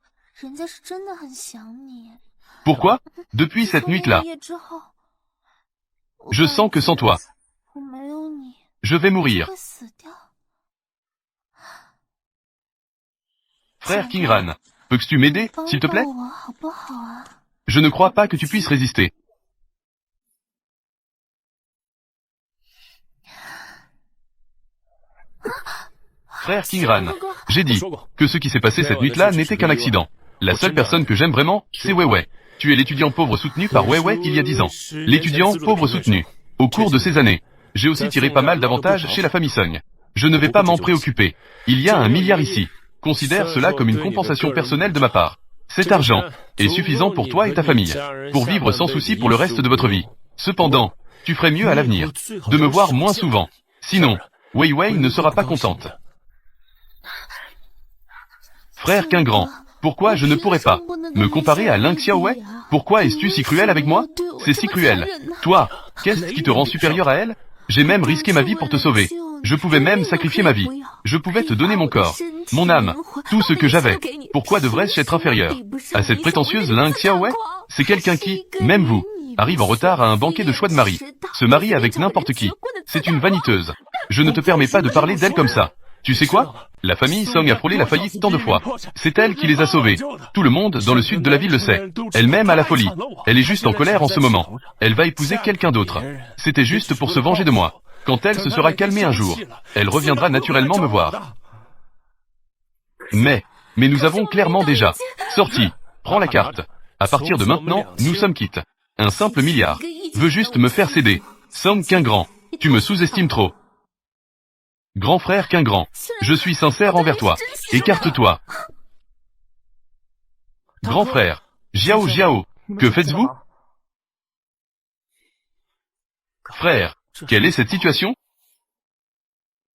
Pourquoi? Depuis cette nuit-là. Je sens que sans toi, je vais mourir. Frère King Ran, peux-tu m'aider, s'il te plaît? Je ne crois pas que tu puisses résister. Frère King Ran, j'ai dit que ce qui s'est passé cette nuit-là n'était qu'un accident. La seule personne que j'aime vraiment, c'est Weiwei. Tu es l'étudiant pauvre soutenu par Weiwei il y a 10 ans. L'étudiant pauvre soutenu. Au cours de ces années, j'ai aussi tiré pas mal d'avantages chez la famille Song. Je ne vais pas m'en préoccuper. Il y a 1 milliard ici. Considère cela comme une compensation personnelle de ma part. Cet argent est suffisant pour toi et ta famille, pour vivre sans souci pour le reste de votre vie. Cependant, tu ferais mieux à l'avenir de me voir moins souvent. Sinon, Weiwei ne sera pas contente. Frère King Grand, pourquoi je ne pourrais pas me comparer à Ling Xiaowei? Pourquoi es-tu si cruel avec moi? C'est si cruel. Toi, qu'est-ce qui te rend supérieur à elle? J'ai même risqué ma vie pour te sauver. Je pouvais même sacrifier ma vie. Je pouvais te donner mon corps, mon âme, tout ce que j'avais. Pourquoi devrais-je être inférieur à cette prétentieuse Ling Xiaowei? C'est quelqu'un qui, même vous, arrive en retard à un banquet de choix de mari. Se marie avec n'importe qui. C'est une vaniteuse. Je ne te permets pas de parler d'elle comme ça. Tu sais quoi? La famille Song a frôlé la faillite tant de fois. C'est elle qui les a sauvés. Tout le monde dans le sud de la ville le sait. Elle-même a la folie. Elle est juste en colère en ce moment. Elle va épouser quelqu'un d'autre. C'était juste pour se venger de moi. Quand elle se sera calmée un jour, elle reviendra naturellement me voir. Mais nous avons clairement déjà sorti. Prends la carte. À partir de maintenant, nous sommes quittes. Un simple milliard veut juste me faire céder. Song King Grand, tu me sous-estimes trop. Grand frère King Grand, je suis sincère envers toi. Écarte-toi. Grand frère, Jiao, que faites-vous? Frère, quelle est cette situation?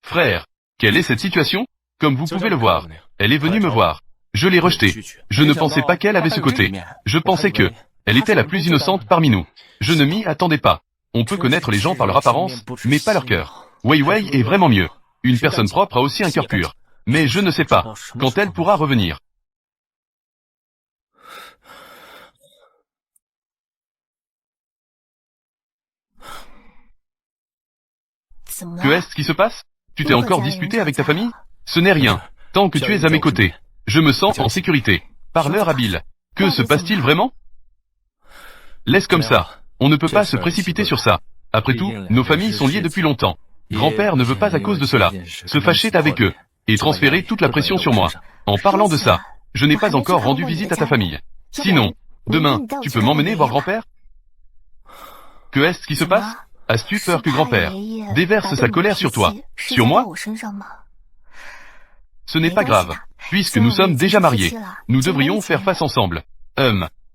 Frère, quelle est cette situation? Comme vous pouvez le voir, elle est venue me voir. Je l'ai rejetée. Je ne pensais pas qu'elle avait ce côté. Je pensais que elle était la plus innocente parmi nous. Je ne m'y attendais pas. On peut connaître les gens par leur apparence, mais pas leur cœur. Weiwei est vraiment mieux. Une personne propre a aussi un cœur pur. Mais je ne sais pas quand elle pourra revenir. Que est-ce qui se passe? Tu t'es encore disputé avec ta famille? Ce n'est rien. Tant que tu es à mes côtés, je me sens en sécurité. Parleur habile. Que se passe-t-il vraiment? Laisse comme ça. On ne peut pas se précipiter sur ça. Après tout, nos familles sont liées depuis longtemps. Grand-père ne veut pas à cause de cela se fâcher avec eux et transférer toute la pression sur moi. En parlant de ça, je n'ai pas encore rendu visite à ta famille. Sinon, demain, tu peux m'emmener voir grand-père? Que est-ce qui se passe? As-tu peur que grand-père déverse sa colère sur toi? Sur moi? Ce n'est pas grave, puisque nous sommes déjà mariés. Nous devrions faire face ensemble.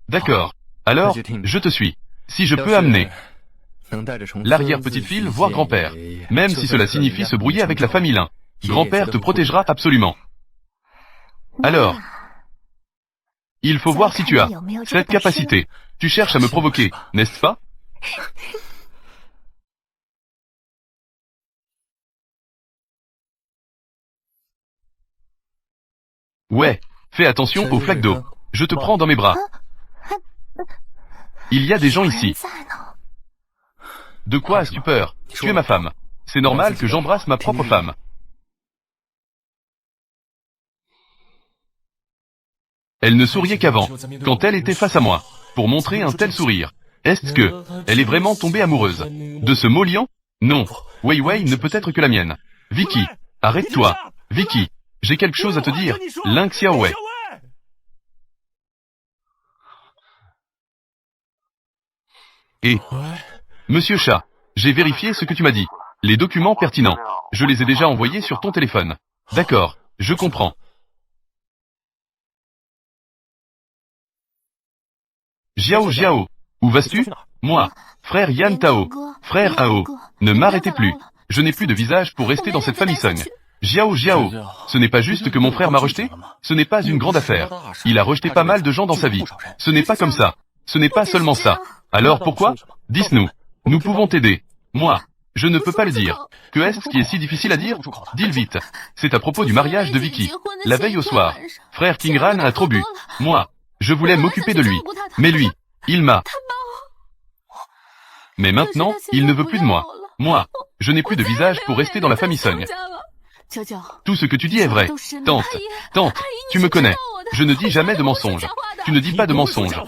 D'accord. Alors, je te suis. Si je peux amener l'arrière-petite-fille voir grand-père, même si cela signifie se brouiller avec la famille Lin, grand-père te protégera absolument. Alors, il faut voir si tu as cette capacité. Tu cherches à me provoquer, n'est-ce pas? Ouais, fais attention aux flaques d'eau. Je te prends dans mes bras. Il y a des gens ici. De quoi as-tu peur? Tu es ma femme. C'est normal que j'embrasse ma propre femme. Elle ne souriait qu'avant, quand elle était face à moi, pour montrer un tel sourire. Est-ce que elle est vraiment tombée amoureuse de ce mot lion? Non. Wei Wei ne peut être que la mienne. Vicky, arrête-toi. Vicky, j'ai quelque chose à te dire. Ling Xiaowei. Et Monsieur Chat, j'ai vérifié ce que tu m'as dit. Les documents pertinents. Je les ai déjà envoyés sur ton téléphone. D'accord, je comprends. Jiao Jiao, où vas-tu? Moi, frère Yan Tao, frère Ao, ne m'arrêtez plus. Je n'ai plus de visage pour rester dans cette famille Sung. Jiao Jiao, ce n'est pas juste que mon frère m'a rejeté? Ce n'est pas une grande affaire. Il a rejeté pas mal de gens dans sa vie. Ce n'est pas comme ça. Ce n'est pas seulement ça. Alors pourquoi? Dis-nous. Nous pouvons t'aider. Moi, je ne peux pas le dire. Que est-ce qui est si difficile à dire? Dis-le vite. C'est à propos du mariage de Vicky. La veille au soir, frère Kingran a trop bu. Moi, je voulais m'occuper de lui. Mais lui, il m'a... Mais maintenant, il ne veut plus de moi. Moi, je n'ai plus de visage pour rester dans la famille Sung. Tout ce que tu dis est vrai. Tante, tu me connais. Je ne dis jamais de mensonges. Tu ne dis pas de mensonges.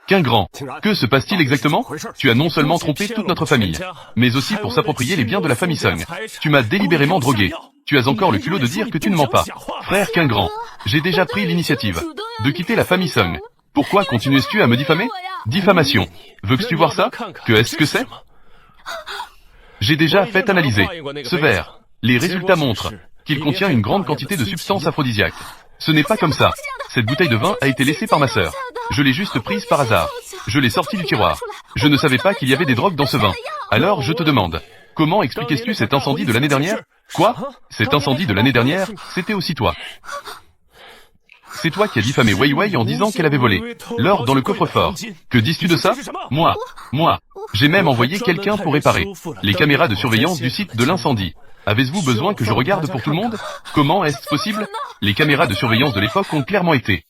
Qu'un grand. Que se passe-t-il exactement? Tu as non seulement trompé toute notre famille, mais aussi pour s'approprier les biens de la famille Sung. Tu m'as délibérément drogué. Tu as encore le culot de dire que tu ne mens pas. Frère qu'un grand. J'ai déjà pris l'initiative de quitter la famille Sung. Pourquoi continues-tu à me diffamer? Diffamation. Veux-tu voir ça? Que est-ce que c'est? J'ai déjà fait analyser ce verre. Les résultats montrent qu'il contient une grande quantité de substances aphrodisiaques. Ce n'est pas comme ça. Cette bouteille de vin a été laissée par ma sœur. Je l'ai juste prise par hasard. Je l'ai sortie du tiroir. Je ne savais pas qu'il y avait des drogues dans ce vin. Alors je te demande, comment expliquais-tu cet incendie de l'année dernière? Quoi? Cet incendie de l'année dernière, c'était aussi toi. C'est toi qui as diffamé Wei Wei en disant qu'elle avait volé l'or dans le coffre-fort. Que dis-tu de ça? Moi, j'ai même envoyé quelqu'un pour réparer les caméras de surveillance du site de l'incendie. Avez-vous besoin que je regarde pour tout le monde? Comment est-ce possible? Les caméras de surveillance de l'époque ont clairement été.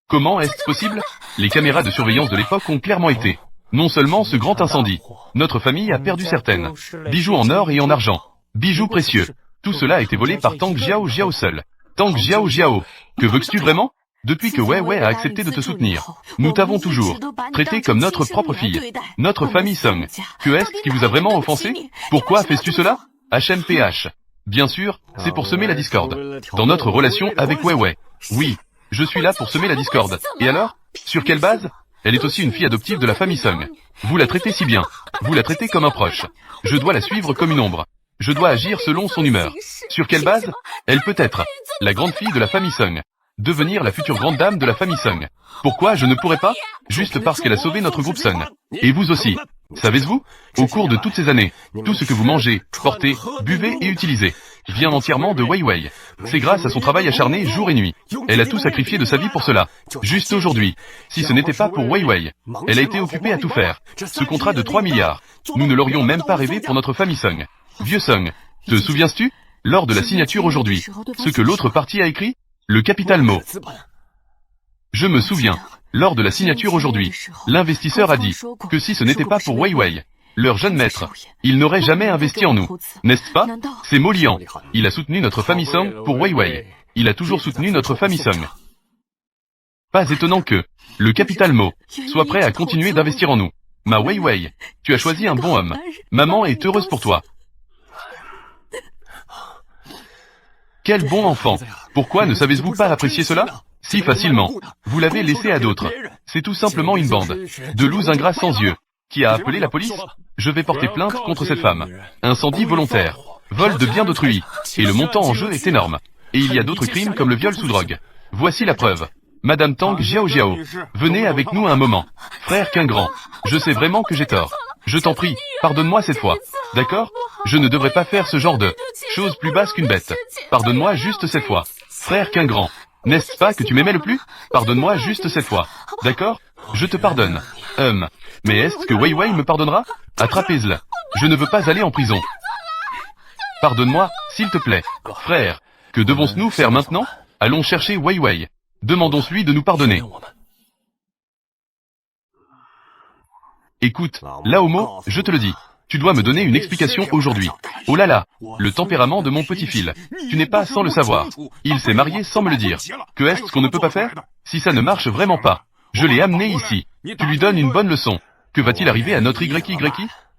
Comment est-ce possible? Les caméras de surveillance de l'époque ont clairement été. Non seulement ce grand incendie. Notre famille a perdu certaines bijoux en or et en argent. Bijoux précieux. Tout cela a été volé par Tang Jiao Jiao seul. Tang Jiao Jiao. Que veux-tu vraiment? Depuis que Wei Wei a accepté de te soutenir, nous t'avons toujours traité comme notre propre fille. Notre famille Sung. Que est-ce qui vous a vraiment offensé? Pourquoi fais-tu cela? HMPH. Bien sûr, c'est pour semer la discorde. Dans notre relation avec Wei Wei. Oui, je suis là pour semer la discorde. Et alors? Sur quelle base? Elle est aussi une fille adoptive de la famille Sung. Vous la traitez si bien. Vous la traitez comme un proche. Je dois la suivre comme une ombre. Je dois agir selon son humeur. Sur quelle base? Elle peut être la grande fille de la famille Sung. Devenir la future grande dame de la famille Sung. Pourquoi je ne pourrais pas? Juste parce qu'elle a sauvé notre groupe Sun. Et vous aussi. Savez-vous? Au cours de toutes ces années, tout ce que vous mangez, portez, buvez et utilisez vient entièrement de Wei Wei. C'est grâce à son travail acharné jour et nuit. Elle a tout sacrifié de sa vie pour cela. Juste aujourd'hui. Si ce n'était pas pour Wei Wei, elle a été occupée à tout faire. Ce contrat de 3 milliards. Nous ne l'aurions même pas rêvé pour notre famille Sung. Vieux Sung, te souviens-tu? Lors de la signature aujourd'hui, ce que l'autre partie a écrit? Le capital mot. Je me souviens. Lors de la signature aujourd'hui, l'investisseur a dit que si ce n'était pas pour Wei Wei, leur jeune maître, il n'aurait jamais investi en nous. N'est-ce pas? C'est Molian. Il a soutenu notre famille Sung pour Wei Wei. Il a toujours soutenu notre famille Sung. Pas étonnant que le capital mot soit prêt à continuer d'investir en nous. Ma Wei Wei, tu as choisi un bon homme. Maman est heureuse pour toi. Quel bon enfant. Pourquoi ne savez-vous pas apprécier cela? Si facilement. Vous l'avez laissé à d'autres. C'est tout simplement une bande de loups ingrats sans yeux. Qui a appelé la police? Je vais porter plainte contre cette femme. Incendie volontaire. Vol de biens d'autrui. Et le montant en jeu est énorme. Et il y a d'autres crimes comme le viol sous drogue. Voici la preuve. Madame Tang Jiao Jiao. Venez avec nous un moment. Frère qu'un grand. Je sais vraiment que j'ai tort. Je t'en prie, pardonne-moi cette fois. D'accord? Je ne devrais pas faire ce genre de choses plus basses qu'une bête. Pardonne-moi juste cette fois. Frère qu'un grand. N'est-ce pas que tu m'aimais le plus? Pardonne-moi juste cette fois. D'accord? Je te pardonne. Mais est-ce que Wei Wei me pardonnera? Attrapez-le. Je ne veux pas aller en prison. Pardonne-moi, s'il te plaît. Frère, que devons-nous faire maintenant? Allons chercher Wei Wei. Demandons-lui de nous pardonner. Écoute, Laomo, je te le dis. Tu dois me donner une explication aujourd'hui. Oh là là, le tempérament de mon petit fil. Tu n'es pas sans le savoir. Il s'est marié sans me le dire. Que est-ce qu'on ne peut pas faire? Si ça ne marche vraiment pas. Je l'ai amené ici. Tu lui donnes une bonne leçon. Que va-t-il arriver à notre YY?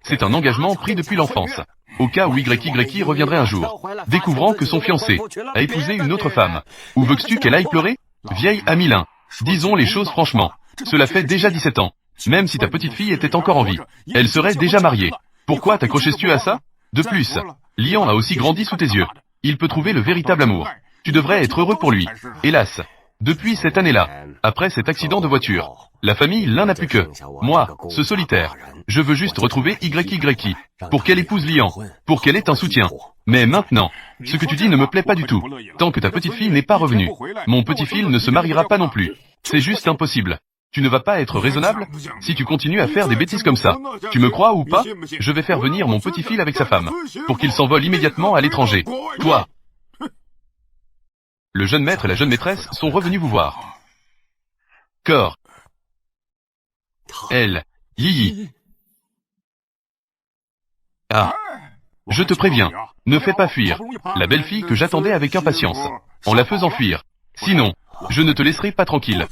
C'est un engagement pris depuis l'enfance. Au cas où YY reviendrait un jour, découvrant que son fiancé a épousé une autre femme. Où veux-tu qu'elle aille pleurer? Vieille Amilin. Disons les choses franchement. Cela fait déjà 17 ans. Même si ta petite fille était encore en vie, elle serait déjà mariée. Pourquoi t'accrochais-tu à ça? De plus, Lian a aussi grandi sous tes yeux. Il peut trouver le véritable amour. Tu devrais être heureux pour lui. Hélas, depuis cette année-là, après cet accident de voiture, la famille l'un n'a plus que moi, ce solitaire. Je veux juste retrouver YY, pour qu'elle épouse Lian, pour qu'elle ait un soutien. Mais maintenant, ce que tu dis ne me plaît pas du tout. Tant que ta petite fille n'est pas revenue, mon petit fils ne se mariera pas non plus. C'est juste impossible. Tu ne vas pas être raisonnable? Si tu continues à faire des bêtises comme ça, tu me crois ou pas? Je vais faire venir mon petit fils avec sa femme, pour qu'il s'envole immédiatement à l'étranger. Toi! Le jeune maître et la jeune maîtresse sont revenus vous voir. Cor. Elle. Yi. Ah. Je te préviens, ne fais pas fuir la belle fille que j'attendais avec impatience, en la faisant fuir. Sinon, je ne te laisserai pas tranquille.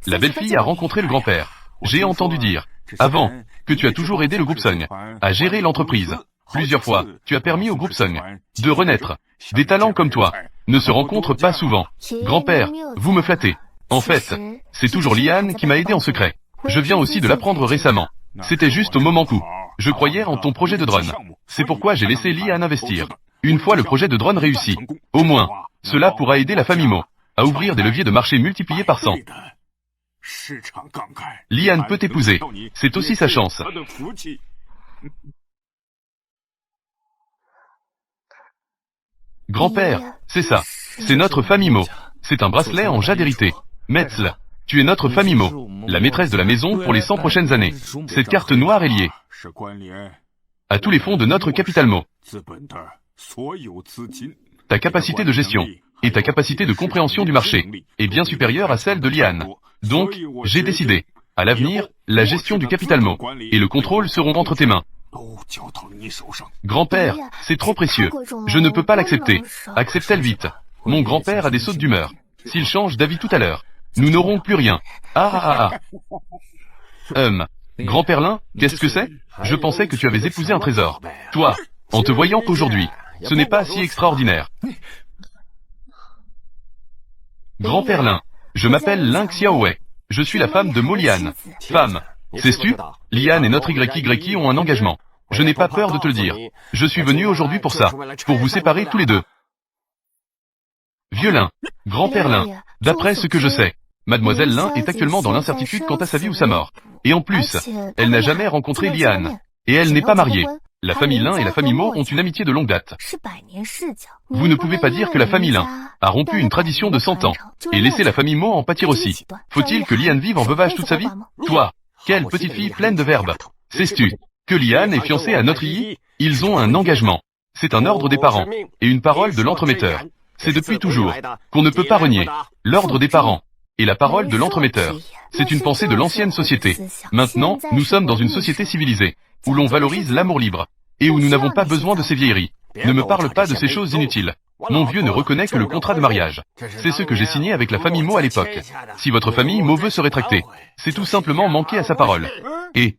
La belle-fille a rencontré le grand-père. J'ai entendu dire, avant, que tu as toujours aidé le groupe Sung à gérer l'entreprise. Plusieurs fois, tu as permis au groupe Sung de renaître. Des talents comme toi ne se rencontrent pas souvent. Grand-père, vous me flattez. En fait, c'est toujours Lian qui m'a aidé en secret. Je viens aussi de l'apprendre récemment. C'était juste au moment où je croyais en ton projet de drone. C'est pourquoi j'ai laissé Lian investir. Une fois le projet de drone réussi, au moins, cela pourra aider la famille Mo à ouvrir des leviers de marché multipliés par 100. Lian peut t'épouser. C'est aussi sa chance. Grand-père, c'est ça. C'est notre famille Mo. C'est un bracelet en jade hérité. Metzl, tu es notre famille Mo, la maîtresse de la maison pour les 100 prochaines années. Cette carte noire est liée à tous les fonds de notre capital Mo. Ta capacité de gestion et ta capacité de compréhension du marché est bien supérieure à celle de Lian. Donc, j'ai décidé, à l'avenir, la gestion du capital Mo et le contrôle seront entre tes mains. Grand-père, c'est trop précieux. Je ne peux pas l'accepter. Accepte-le vite. Mon grand-père a des sautes d'humeur. S'il change d'avis tout à l'heure, nous n'aurons plus rien. Grand-père Lin, qu'est-ce que c'est? Je pensais que tu avais épousé un trésor. Toi, en te voyant aujourd'hui, ce n'est pas si extraordinaire. Grand-père Lin, je m'appelle Lin Xiaowei. Je suis la femme de Mo Lian. Femme, sais-tu, Lian et notre YY ont un engagement. Je n'ai pas peur de te le dire. Je suis venu aujourd'hui pour ça, pour vous séparer tous les deux. Vieux Lin, grand-père Lin, d'après ce que je sais, Mademoiselle Lin est actuellement dans l'incertitude quant à sa vie ou sa mort. Et en plus, elle n'a jamais rencontré Lian. Et elle n'est pas mariée. La famille Lin et la famille Mo ont une amitié de longue date. Vous ne pouvez pas dire que la famille Lin a rompu une tradition de 100 ans, et laissé la famille Mo en pâtir aussi. Faut-il que Lian vive en veuvage toute sa vie? Toi, quelle petite fille pleine de verbes. Sais-tu que Lian est fiancée à notre Yi? Ils ont un engagement. C'est un ordre des parents, et une parole de l'entremetteur. C'est depuis toujours qu'on ne peut pas renier l'ordre des parents et la parole de l'entremetteur. C'est une pensée de l'ancienne société. Maintenant, nous sommes dans une société civilisée, où l'on valorise l'amour libre, et où nous n'avons pas besoin de ces vieilleries. Ne me parle pas de ces choses inutiles. Mon vieux ne reconnaît que le contrat de mariage. C'est ce que j'ai signé avec la famille Mo à l'époque. Si votre famille Mo veut se rétracter, c'est tout simplement manquer à sa parole. Et,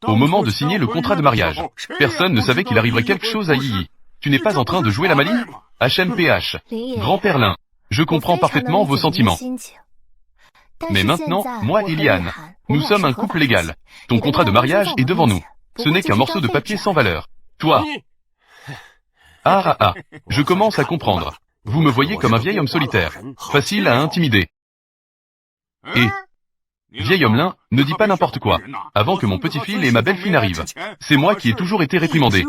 au moment de signer le contrat de mariage, personne ne savait qu'il arriverait quelque chose à Yi. Tu n'es pas en train de jouer la maligne? HMPH. Grand-père Lin, je comprends parfaitement vos sentiments. Mais maintenant, moi et Lian, nous sommes un couple légal. Ton contrat de mariage est devant nous. Ce n'est qu'un morceau de papier sans valeur. Toi. Je commence à comprendre. Vous me voyez comme un vieil homme solitaire, facile à intimider. Et, vieil homme Lin, ne dis pas n'importe quoi, avant que mon petit-fils et ma belle-fille n'arrivent. C'est moi qui ai toujours été réprimandé.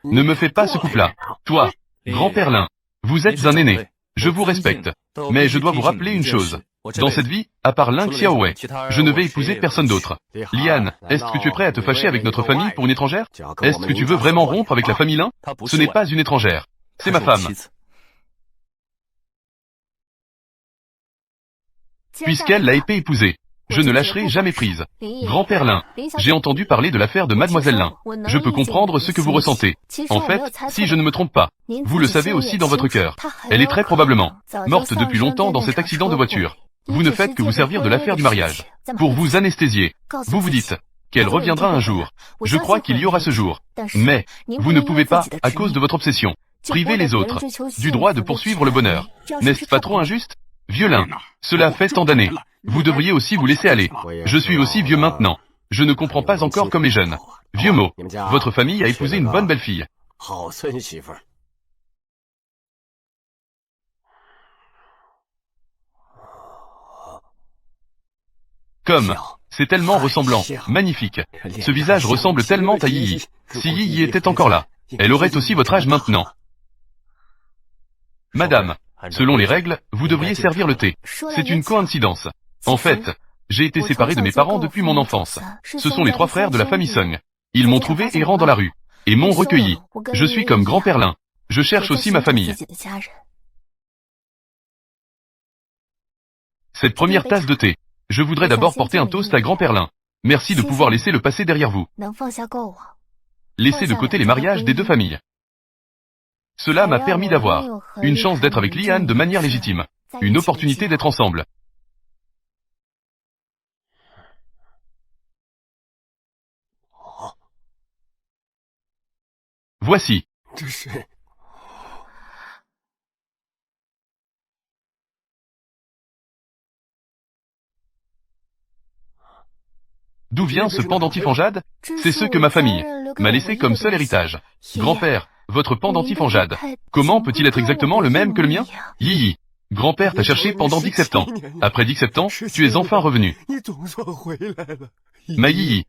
Ne me fais pas ce coup-là. Toi, grand-père Lin, vous êtes un aîné. Je vous respecte. Mais je dois vous rappeler une chose. Dans cette vie, à part Lin Xiaowei, je ne vais épouser personne d'autre. Lian, est-ce que tu es prêt à te fâcher avec notre famille pour une étrangère? Est-ce que tu veux vraiment rompre avec la famille Lin? Ce n'est pas une étrangère. C'est ma femme. puisqu'elle l'a épousé. Je ne lâcherai jamais prise. Grand-père Lin, j'ai entendu parler de l'affaire de Mademoiselle Lin. Je peux comprendre ce que vous ressentez. En fait, si je ne me trompe pas, vous le savez aussi dans votre cœur. Elle est très probablement morte depuis longtemps dans cet accident de voiture. Vous ne faites que vous servir de l'affaire du mariage. Pour vous anesthésier, vous vous dites qu'elle reviendra un jour. Je crois qu'il y aura ce jour. Mais, vous ne pouvez pas, à cause de votre obsession, priver les autres du droit de poursuivre le bonheur. N'est-ce pas trop injuste? Vieux Lin, cela fait tant d'années. Vous devriez aussi vous laisser aller. Je suis aussi vieux maintenant. Je ne comprends pas encore comme les jeunes. Vieux mot, votre famille a épousé une bonne belle-fille. Comme, c'est tellement ressemblant, magnifique. Ce visage ressemble tellement à Yi. Si Yi était encore là, elle aurait aussi votre âge maintenant. Madame, selon les règles, vous devriez servir le thé. C'est une coïncidence. En fait, j'ai été séparé de mes parents depuis mon enfance. Ce sont les 3 frères de la famille Sung. Ils m'ont trouvé errant dans la rue, et m'ont recueilli. Je suis comme grand-père Lin. Je cherche aussi ma famille. Cette première tasse de thé, je voudrais d'abord porter un toast à grand-père Lin. Merci de pouvoir laisser le passé derrière vous. Laissez de côté les mariages des 2 familles. Cela m'a permis d'avoir une chance d'être avec Lian de manière légitime, une opportunité d'être ensemble. Voici. D'où vient ce pendentif en jade? C'est ce que ma famille m'a laissé comme seul héritage. Grand-père, votre pendentif en jade, comment peut-il être exactement le même que le mien? Yi, grand-père t'a cherché pendant 17 ans. Après 17 ans, tu es enfin revenu. Ma Yi.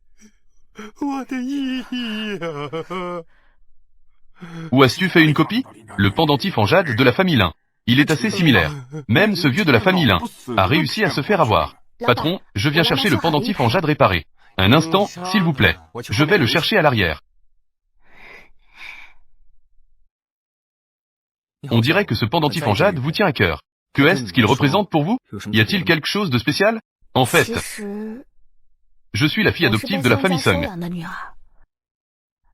Où as-tu fait une copie? Le pendentif en jade de la famille Lin. Il est assez similaire. Même ce vieux de la famille Lin a réussi à se faire avoir. Patron, je viens chercher le pendentif en jade réparé. Un instant, s'il vous plaît. Je vais le chercher à l'arrière. On dirait que ce pendentif en jade vous tient à cœur. Que est-ce qu'il représente pour vous? Y a-t-il quelque chose de spécial? En fait, je suis la fille adoptive de la famille Sung.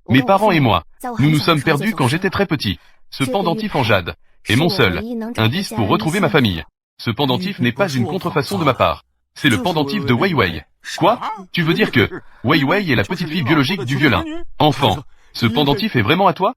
Mes parents et moi, nous nous sommes perdus quand j'étais très petit. Ce pendentif en jade est mon seul indice pour retrouver ma famille. Ce pendentif n'est pas une contrefaçon de ma part. C'est le pendentif de Wei Wei. Quoi? Tu veux dire que Wei Wei est la petite fille biologique du vieux Lin? Enfant, ce pendentif est vraiment à toi?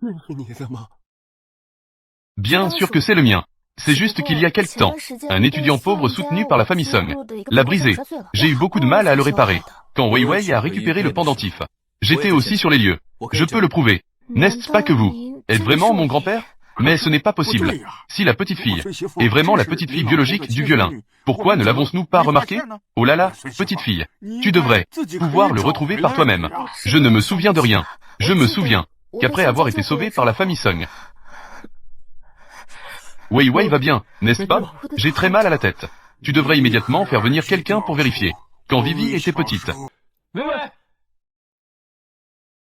Bien sûr que c'est le mien. C'est juste qu'il y a quelque temps, un étudiant pauvre soutenu par la famille Sung l'a brisé. J'ai eu beaucoup de mal à le réparer. Quand Wei Wei a récupéré le pendentif, j'étais aussi sur les lieux. Je peux le prouver. N'est-ce pas que vous êtes vraiment mon grand-père? Mais ce n'est pas possible. Si la petite fille est vraiment la petite fille biologique du vieux Lin, pourquoi ne l'avons-nous pas remarqué? Oh là là, petite fille, tu devrais pouvoir le retrouver par toi-même. Je ne me souviens de rien. Je me souviens qu'après avoir été sauvé par la famille Sung, Wei Wei va bien, n'est-ce pas? J'ai très mal à la tête. Tu devrais immédiatement faire venir quelqu'un pour vérifier. Quand Vivi était petite.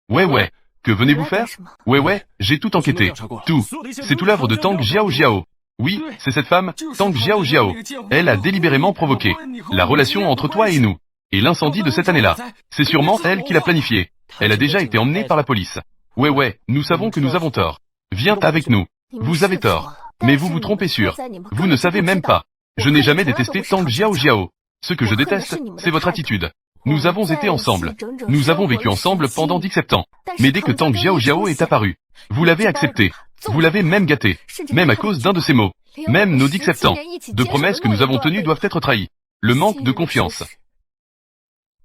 Ouais, que venez-vous faire? Ouais, j'ai tout enquêté. Tout. C'est tout l'œuvre de Tang Xiao. Oui, c'est cette femme, Tang Xiao. Elle a délibérément provoqué la relation entre toi et nous. Et l'incendie de cette année-là. C'est sûrement elle qui l'a planifié. Elle a déjà été emmenée par la police. Ouais, nous savons que nous avons tort. Viens avec nous. Vous avez tort. Mais vous vous trompez sûr. Vous ne savez même pas. Je n'ai jamais détesté Tang Xiao. Ce que je déteste, c'est votre attitude. Nous avons été ensemble. Nous avons vécu ensemble pendant 17 ans. Mais dès que Tang Xiao est apparu, vous l'avez accepté. Vous l'avez même gâté. Même à cause d'un de ses mots. Même nos 17 ans de promesses que nous avons tenues doivent être trahies. Le manque de confiance.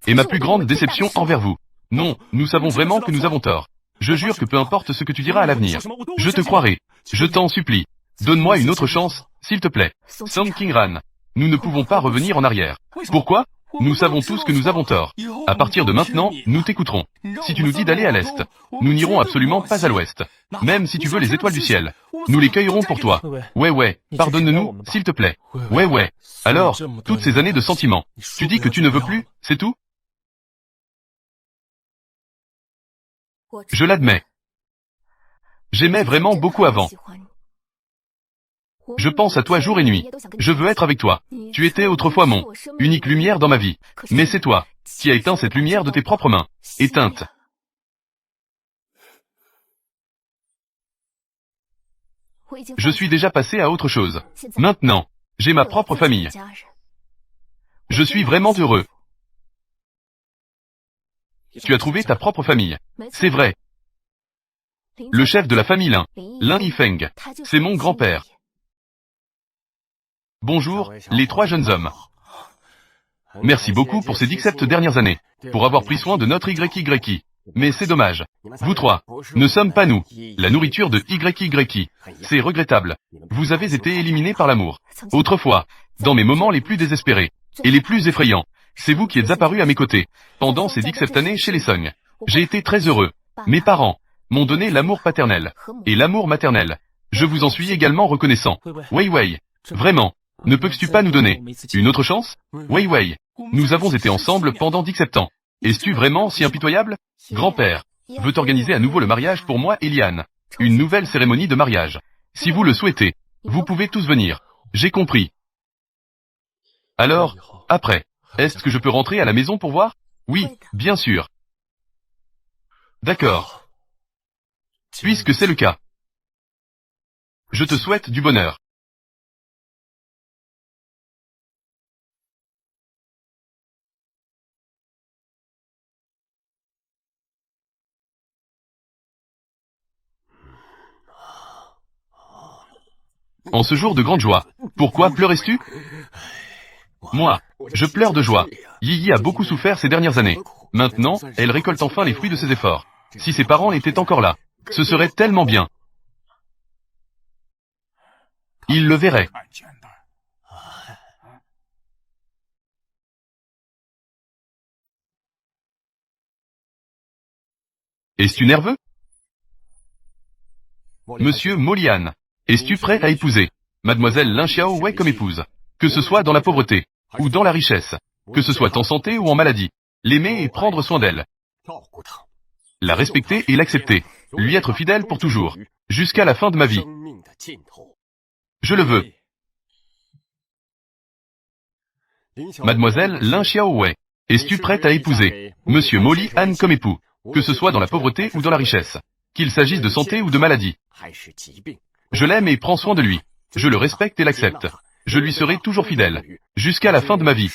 Et ma plus grande déception envers vous. Non, nous savons vraiment que nous avons tort. Je jure que peu importe ce que tu diras à l'avenir, je te croirai. Je t'en supplie. Donne-moi une autre chance, s'il te plaît. Song Qingran. Nous ne pouvons pas revenir en arrière. Pourquoi? Nous savons tous que nous avons tort. À partir de maintenant, nous t'écouterons. Si tu nous dis d'aller à l'est, nous n'irons absolument pas à l'ouest. Même si tu veux les étoiles du ciel, nous les cueillerons pour toi. Ouais, pardonne-nous, s'il te plaît. Ouais. Alors, toutes ces années de sentiments, tu dis que tu ne veux plus, c'est tout? Je l'admets. J'aimais vraiment beaucoup avant. Je pense à toi jour et nuit. Je veux être avec toi. Tu étais autrefois mon unique lumière dans ma vie. Mais c'est toi qui as éteint cette lumière de tes propres mains. Éteinte. Je suis déjà passé à autre chose. Maintenant, j'ai ma propre famille. Je suis vraiment heureux. Tu as trouvé ta propre famille. C'est vrai. Le chef de la famille Lin Yifeng, c'est mon grand-père. Bonjour, les 3 jeunes hommes. Merci beaucoup pour ces 17 dernières années, pour avoir pris soin de notre YYI. Mais c'est dommage. Vous 3 ne sommes pas nous. La nourriture de YYI. C'est regrettable. Vous avez été éliminés par l'amour. Autrefois, dans mes moments les plus désespérés, et les plus effrayants, c'est vous qui êtes apparus à mes côtés, pendant ces 17 années chez les Song. J'ai été très heureux. Mes parents m'ont donné l'amour paternel, et l'amour maternel. Je vous en suis également reconnaissant. Wei Wei, vraiment, ne peux-tu pas nous donner une autre chance? Wei Wei, nous avons été ensemble pendant 17 ans. Es-tu vraiment si impitoyable? Grand-père veut organiser à nouveau le mariage pour moi et Liane. Une nouvelle cérémonie de mariage. Si vous le souhaitez, vous pouvez tous venir. J'ai compris. Alors, après, est-ce que je peux rentrer à la maison pour voir? Oui, bien sûr. D'accord. Puisque c'est le cas. Je te souhaite du bonheur. En ce jour de grande joie, pourquoi pleurais-tu? Moi, je pleure de joie. Yi a beaucoup souffert ces dernières années. Maintenant, elle récolte enfin les fruits de ses efforts. Si ses parents étaient encore là, ce serait tellement bien. Ils le verraient. Es-tu nerveux? Monsieur Molian, es-tu prêt à épouser Mademoiselle Lin Xiaowei comme épouse? Que ce soit dans la pauvreté, ou dans la richesse, que ce soit en santé ou en maladie, l'aimer et prendre soin d'elle. La respecter et l'accepter, lui être fidèle pour toujours, jusqu'à la fin de ma vie. Je le veux. Mademoiselle Lin Xiaowei, es-tu prête à épouser Monsieur Molly Han comme époux, que ce soit dans la pauvreté ou dans la richesse, qu'il s'agisse de santé ou de maladie? Je l'aime et prends soin de lui. Je le respecte et l'accepte. Je lui serai toujours fidèle, jusqu'à la fin de ma vie.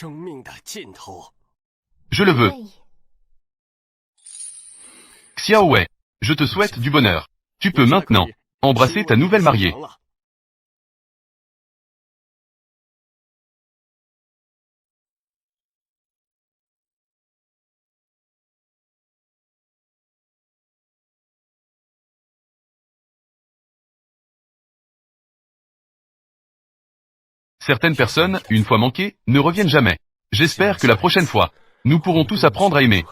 Je le veux. Xiaowei, je te souhaite du bonheur. Tu peux maintenant embrasser ta nouvelle mariée. Certaines personnes, une fois manquées, ne reviennent jamais. J'espère que la prochaine fois, nous pourrons tous apprendre à aimer.